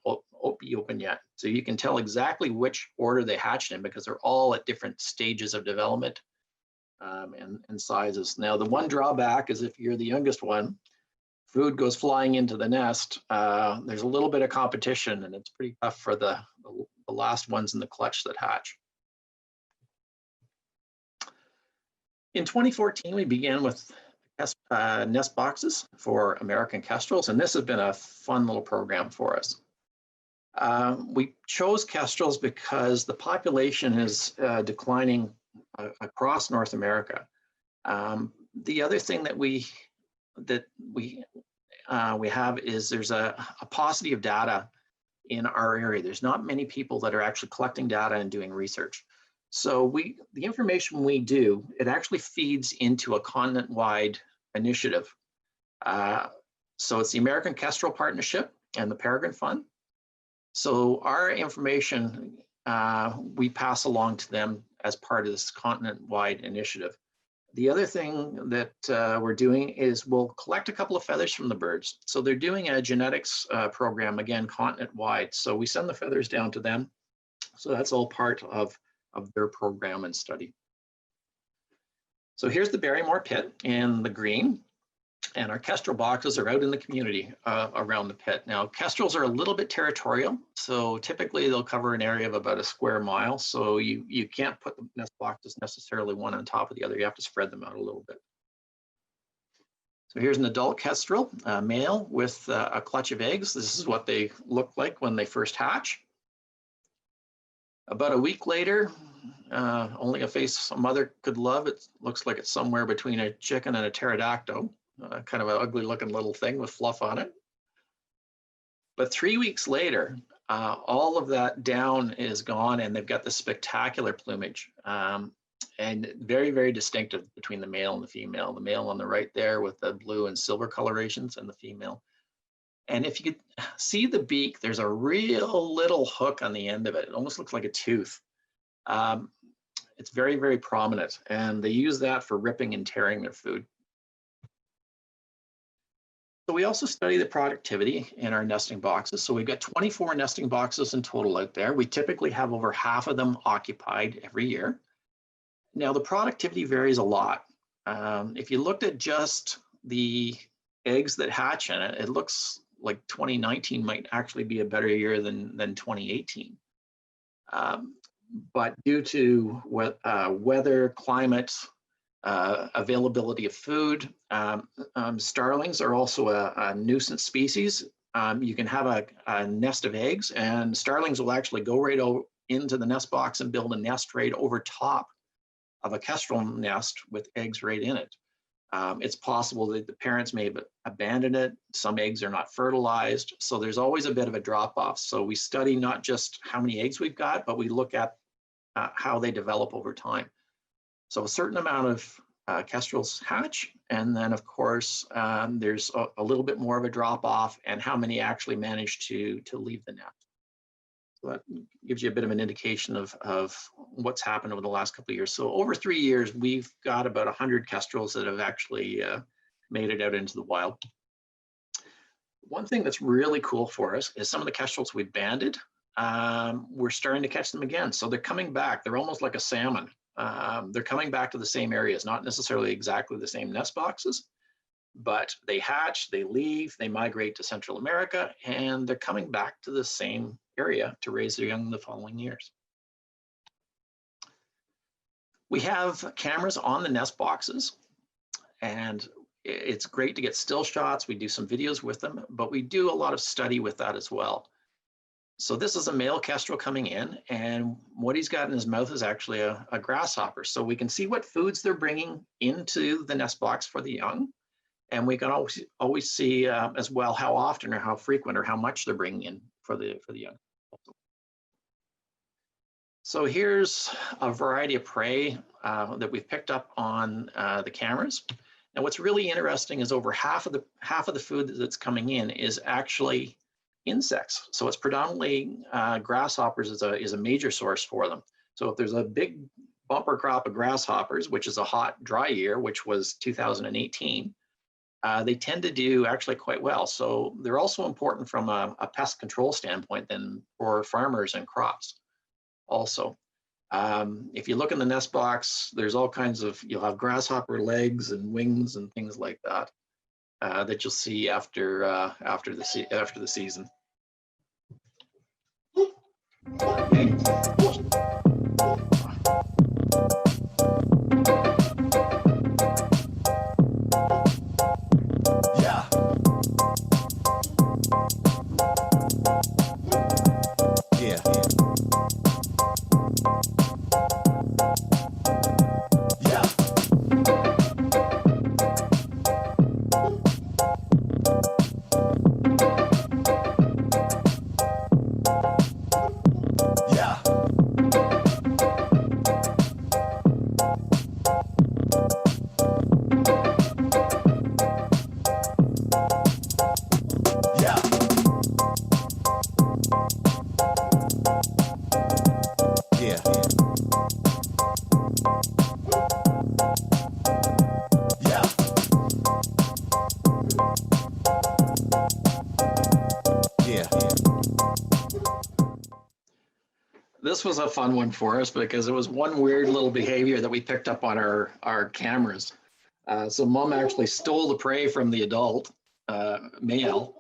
be open yet. So you can tell exactly which order they hatched in because they're all at different stages of development and sizes. Now, the one drawback is if you're the youngest one, food goes flying into the nest, there's a little bit of competition, and it's pretty tough for the last ones in the clutch that hatch. In 2014, we began with nest boxes for American kestrels, and this has been a fun little program for us. We chose kestrels because the population is declining across North America. The other thing that we have is there's a paucity of data in our area. There's not many people that are actually collecting data and doing research. So the information we do, it actually feeds into a continent-wide initiative. So it's the American Kestrel Partnership and the Peregrine Fund. So our information, we pass along to them as part of this continent-wide initiative. The other thing that we're doing is we'll collect a couple of feathers from the birds. So they're doing a genetics program, again, continent-wide. So we send the feathers down to them. So that's all part of their program and study. So here's the Barrymore pit in the green, and our kestrel boxes are out in the community around the pit. Now, kestrels are a little bit territorial, so typically they'll cover an area of about a square mile, so you can't put the nest boxes necessarily one on top of the other. You have to spread them out a little bit. So here's an adult kestrel, male with a clutch of eggs. This is what they look like when they first hatch. About a week later, only a face a mother could love. It looks like it's somewhere between a chicken and a pterodactyl, kind of an ugly looking little thing with fluff on it. But 3 weeks later, all of that down is gone and they've got this spectacular plumage and very, very distinctive between the male and the female. The male on the right there with the blue and silver colorations and the female. And if you could see the beak, there's a real little hook on the end of it. It almost looks like a tooth. It's very, very prominent, and they use that for ripping and tearing their food. So we also study the productivity in our nesting boxes. So we've got 24 nesting boxes in total out there. We typically have over half of them occupied every year. Now, the productivity varies a lot. If you looked at just the eggs that hatch in it, it looks like 2019 might actually be a better year than 2018. But due to weather, climate, availability of food, starlings are also a nuisance species. You can have a nest of eggs, and starlings will actually go right into the nest box and build a nest right over top of a kestrel nest with eggs right in it. It's possible that the parents may have abandoned it. Some eggs are not fertilized. So there's always a bit of a drop off. So we study not just how many eggs we've got, but we look at how they develop over time. So a certain amount of kestrels hatch. And then of course, there's a little bit more of a drop off and how many actually manage to leave the nest. So that gives you a bit of an indication of what's happened over the last couple of years. So over 3 years, we've got about 100 kestrels that have actually made it out into the wild. One thing that's really cool for us is some of the kestrels we banded, we're starting to catch them again. So they're coming back. They're almost like a salmon. They're coming back to the same areas, not necessarily exactly the same nest boxes, but they hatch, they leave, they migrate to Central America, and they're coming back to the same area to raise their young in the following years. We have cameras on the nest boxes, and it's great to get still shots. We do some videos with them, but we do a lot of study with that as well. So this is a male kestrel coming in, and what he's got in his mouth is actually a grasshopper. So we can see what foods they're bringing into the nest box for the young. And we can always see as well how often or how frequent or how much they're bringing in for the young. So here's a variety of prey that we've picked up on the cameras. And what's really interesting is over half of the food that's coming in is actually insects. So it's predominantly grasshoppers is a major source for them. So if there's a big bumper crop of grasshoppers, which is a hot, dry year, which was 2018, they tend to do actually quite well. So they're also important from a pest control standpoint than for farmers and crops also. If you look in the nest box, there's all kinds of, you'll have grasshopper legs and wings and things like that that you'll see after the season. Yeah. Yeah. Yeah. Yeah. Yeah. Yeah. Yeah. Yeah. This was a fun one for us because it was one weird little behavior that we picked up on our cameras. So mom actually stole the prey from the adult male,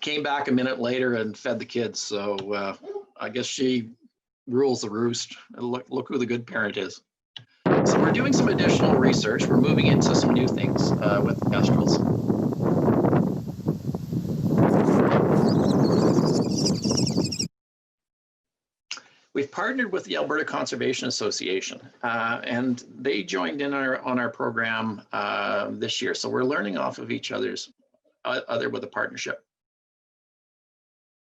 came back a minute later and fed the kids. So I guess she rules the roost. Look who the good parent is. So we're doing some additional research. We're moving into some new things with the kestrels. We've partnered with the Alberta Conservation Association, and they joined in on our program this year. So we're learning off of each other's with a partnership.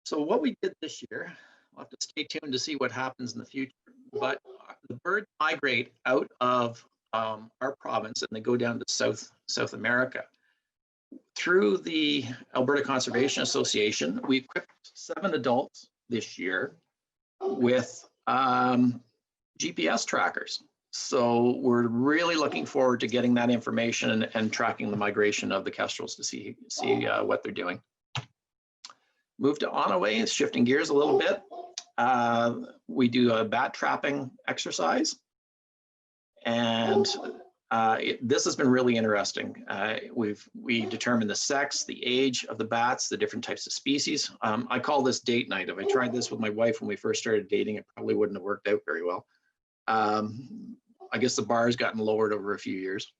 So what we did this year, we'll have to stay tuned to see what happens in the future, but the birds migrate out of our province and they go down to South America. Through the Alberta Conservation Association, we equipped 7 adults this year with GPS trackers. So we're really looking forward to getting that information and tracking the migration of the kestrels to see what they're doing. Move to Onaway, shifting gears a little bit. We do a bat trapping exercise. And this has been really interesting. We determined the sex, the age of the bats, the different types of species. I call this date night. If I tried this with my wife when we first started dating, it probably wouldn't have worked out very well. I guess the bar has gotten lowered over a few years.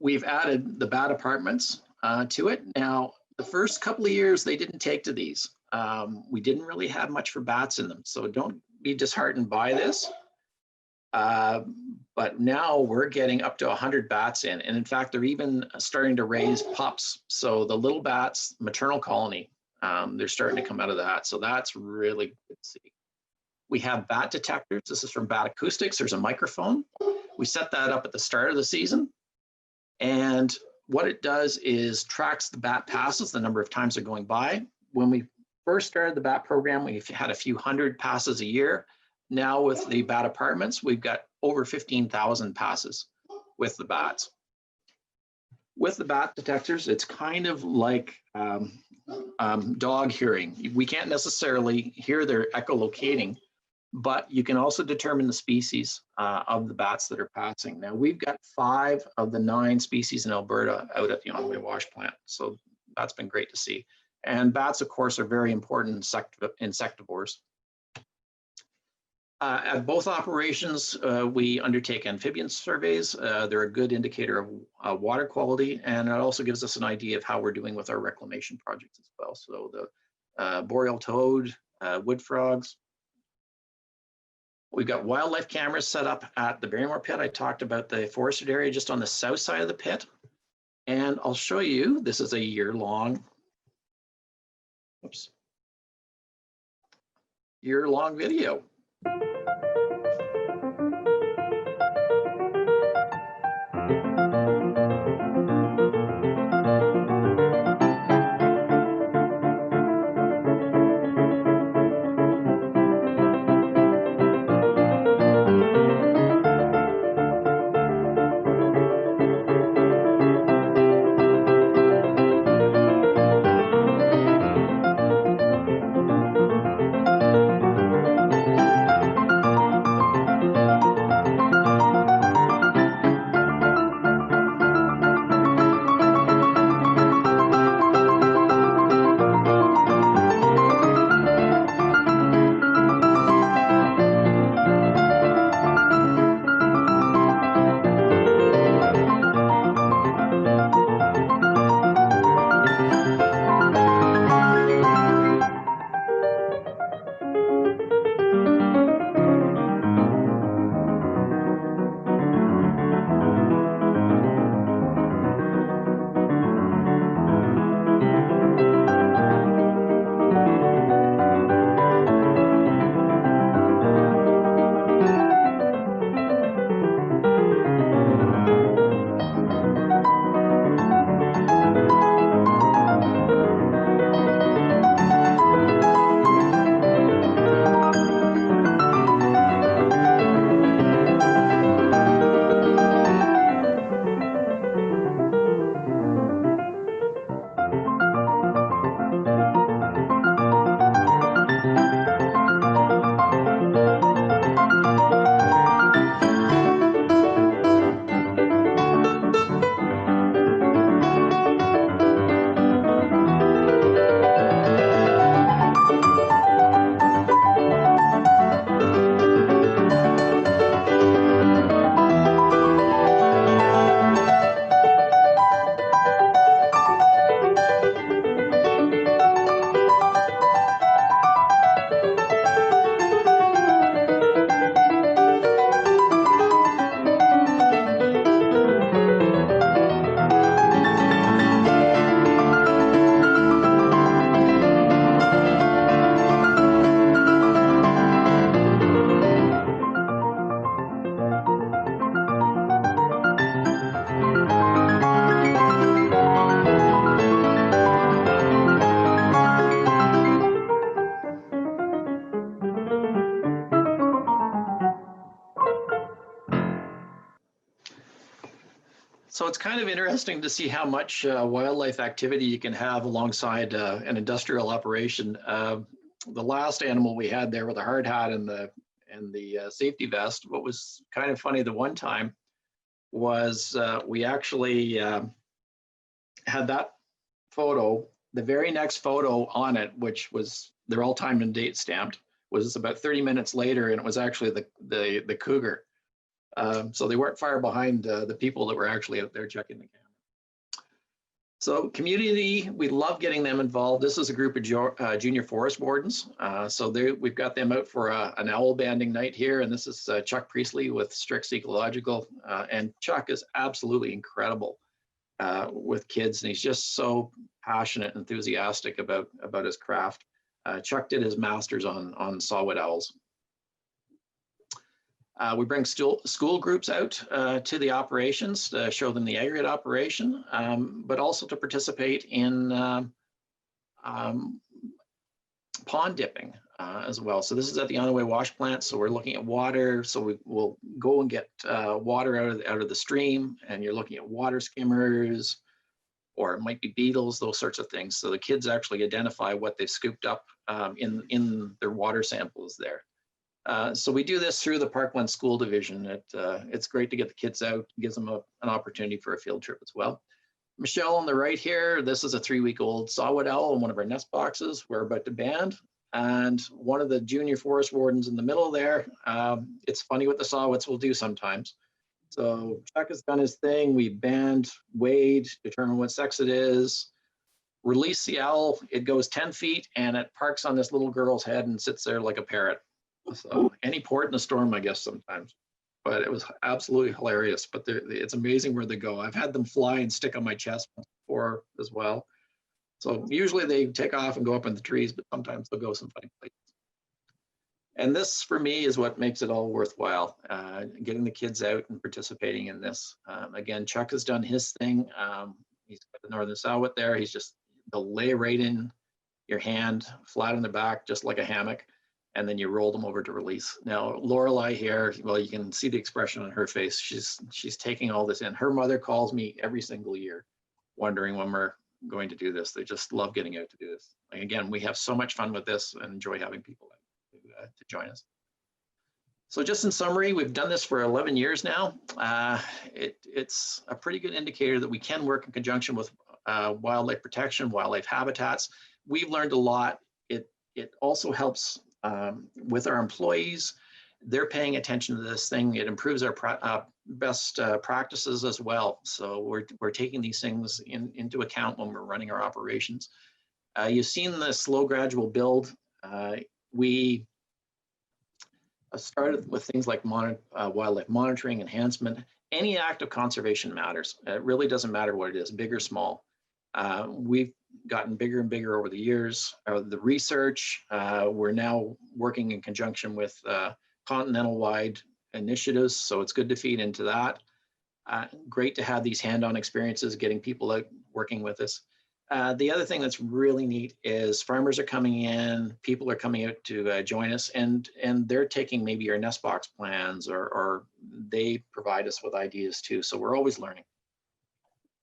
We've added the bat apartments to it. Now, the first couple of years, they didn't take to these. We didn't really have much for bats in them. So don't be disheartened by this. But now we're getting up to 100 bats in. And in fact, they're even starting to raise pups. So the little bats, maternal colony, they're starting to come out of that. So that's really good to see. We have bat detectors. This is from Bat Acoustics. There's a microphone. We set that up at the start of the season. And what it does is tracks the bat passes, the number of times they're going by. When we first started the bat program, we had a few hundred passes a year. Now with the bat apartments, we've got over 15,000 passes with the bats. With the bat detectors, it's kind of like dog hearing. We can't necessarily hear their echolocating, but you can also determine the species of the bats that are passing. Now we've got 5 of the 9 species in Alberta out at the Onaway Wash Plant. So that's been great to see. And bats, of course, are very important insectivores. At both operations, we undertake amphibian surveys. They're a good indicator of water quality, and it also gives us an idea of how we're doing with our reclamation projects as well. So the boreal toad, wood frogs. We've got wildlife cameras set up at the Barrymore pit. I talked about the forested area just on the south side of the pit. And I'll show you, this is a year-long video. So it's kind of interesting to see how much wildlife activity you can have alongside an industrial operation. The last animal we had there with the hard hat and the safety vest, what was kind of funny the one time was we actually had that photo. The very next photo on it, which was, they're all time and date stamped, was about 30 minutes later, and it was actually the cougar. So they weren't far behind the people that were actually out there checking the camera. So community, we love getting them involved. This is a group of junior forest wardens. So we've got them out for an owl banding night here. And this is Chuck Priestley with Strix Ecological. And Chuck is absolutely incredible with kids. And he's just so passionate, enthusiastic about his craft. Chuck did his master's on saw-whet owls. We bring school groups out to the operations to show them the aggregate operation, but also to participate in pond dipping as well. So this is at the Underway wash plant. So we're looking at water. So we'll go and get water out of the stream, and you're looking at water skimmers, or it might be beetles, those sorts of things. So the kids actually identify what they've scooped up in their water samples there. So we do this through the Parkland School Division. It's great to get the kids out, gives them an opportunity for a field trip as well. Michelle on the right here, this is a 3-week-old saw-whet owl in one of our nest boxes we're about to band. And one of the junior forest wardens in the middle there, it's funny what the saw-whets will do sometimes. So Chuck has done his thing. We band, weighed, determine what sex it is, release the owl. It goes 10 feet and it parks on this little girl's head and sits there like a parrot. So any port in a storm, I guess, sometimes. But it was absolutely hilarious. But it's amazing where they go. I've had them fly and stick on my chest before as well. So usually they take off and go up in the trees, but sometimes they'll go some funny places. And this, for me, is what makes it all worthwhile, getting the kids out and participating in this. Again, Chuck has done his thing. He's got the northern saw-whet there. They'll lay right in your hand, flat on the back, just like a hammock. And then you roll them over to release. Now, Lorelei here, well, you can see the expression on her face. She's taking all this in. Her mother calls me every single year, wondering when we're going to do this. They just love getting out to do this. Like, again, we have so much fun with this and enjoy having people out to join us. So just in summary, we've done this for 11 years now. It's a pretty good indicator that we can work in conjunction with wildlife protection, wildlife habitats. We've learned a lot. It also helps with our employees. They're paying attention to this thing. It improves our best practices as well. So we're taking these things into account when we're running our operations. You've seen the slow gradual build. We started with things like wildlife monitoring, enhancement. Any act of conservation matters. It really doesn't matter what it is, big or small. We've gotten bigger and bigger over the years. The research, we're now working in conjunction with continental-wide initiatives, so it's good to feed into that. Great to have these hand-on experiences, getting people out working with us. The other thing that's really neat is farmers are coming in, people are coming out to join us, and they're taking maybe our nest box plans, or they provide us with ideas too, so we're always learning.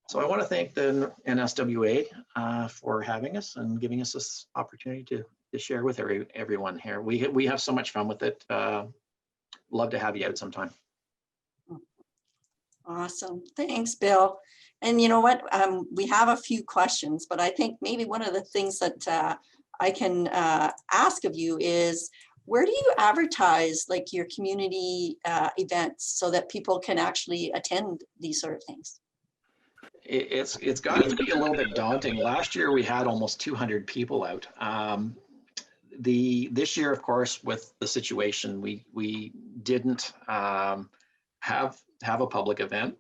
So I want to thank the NSWA for having us and giving us this opportunity to share with everyone here. We have so much fun with it. Love to have you out sometime. Awesome. Thanks, Bill. And you know what? We have a few questions, but I think maybe one of the things that I can ask of you is, where do you advertise like your community events so that people can actually attend these sort of things? It's gotten to be a little bit daunting. Last year we had almost 200 people out. This year, of course, with the situation, we didn't have a public event.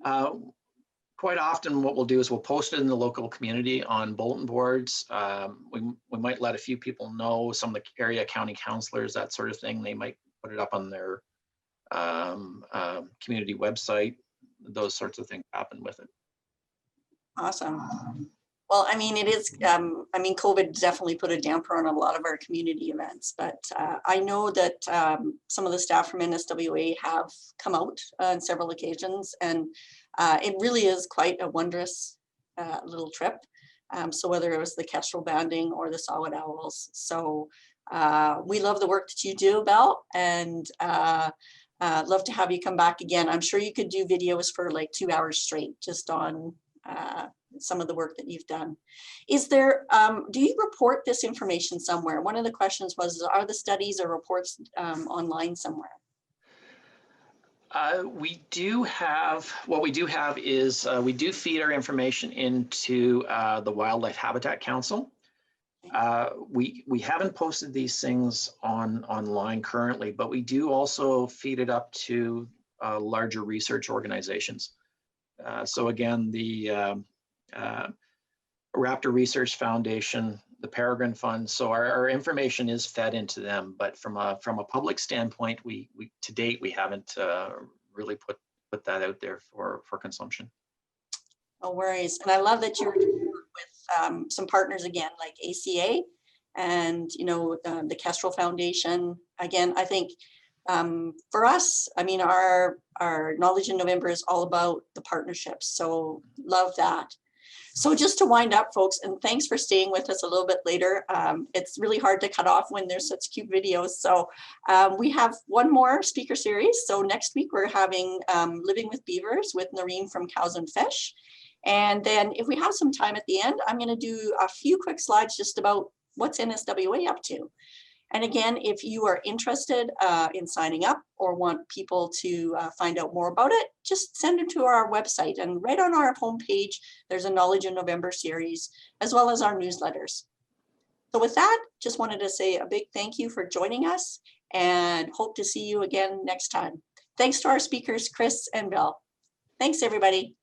Quite often what we'll do is we'll post it in the local community on bulletin boards. We might let a few people know, some of the area county councilors, that sort of thing. They might put it up on their community website. Those sorts of things happen with it. Awesome. Well, I mean, it is, COVID definitely put a damper on a lot of our community events, but I know that some of the staff from NSWA have come out on several occasions, and it really is quite a wondrous little trip. So whether it was the kestrel banding or the saw-whet owls. So we love the work that you do, Belle, and love to have you come back again. I'm sure you could do videos for like 2 hours straight just on some of the work that you've done. Is there, do you report this information somewhere? One of the questions was, are the studies or reports online somewhere? We do have, what we do have is we do feed our information into the Wildlife Habitat Council. We haven't posted these things online currently, but we do also feed it up to larger research organizations. So again, the Raptor Research Foundation, the Peregrine Fund. So our information is fed into them, but from a public standpoint, we to date we haven't really put that out there for consumption. No worries, and I love that you're with some partners again, like ACA, and the Kestrel Foundation. Again, I think for us, I mean, our Knowledge in November is all about the partnerships. So love that. So just to wind up, folks, and thanks for staying with us a little bit later. It's really hard to cut off when there's such cute videos. So we have one more speaker series. So next week we're having Living with Beavers with Noreen from Cows and Fish. And then if we have some time at the end, I'm going to do a few quick slides just about what's NSWA up to. And again, if you are interested in signing up or want people to find out more about it, just send it to our website. And right on our homepage, there's a Knowledge in November series, as well as our newsletters. So with that, just wanted to say a big thank you for joining us and hope to see you again next time. Thanks to our speakers, Chris and Belle. Thanks, everybody.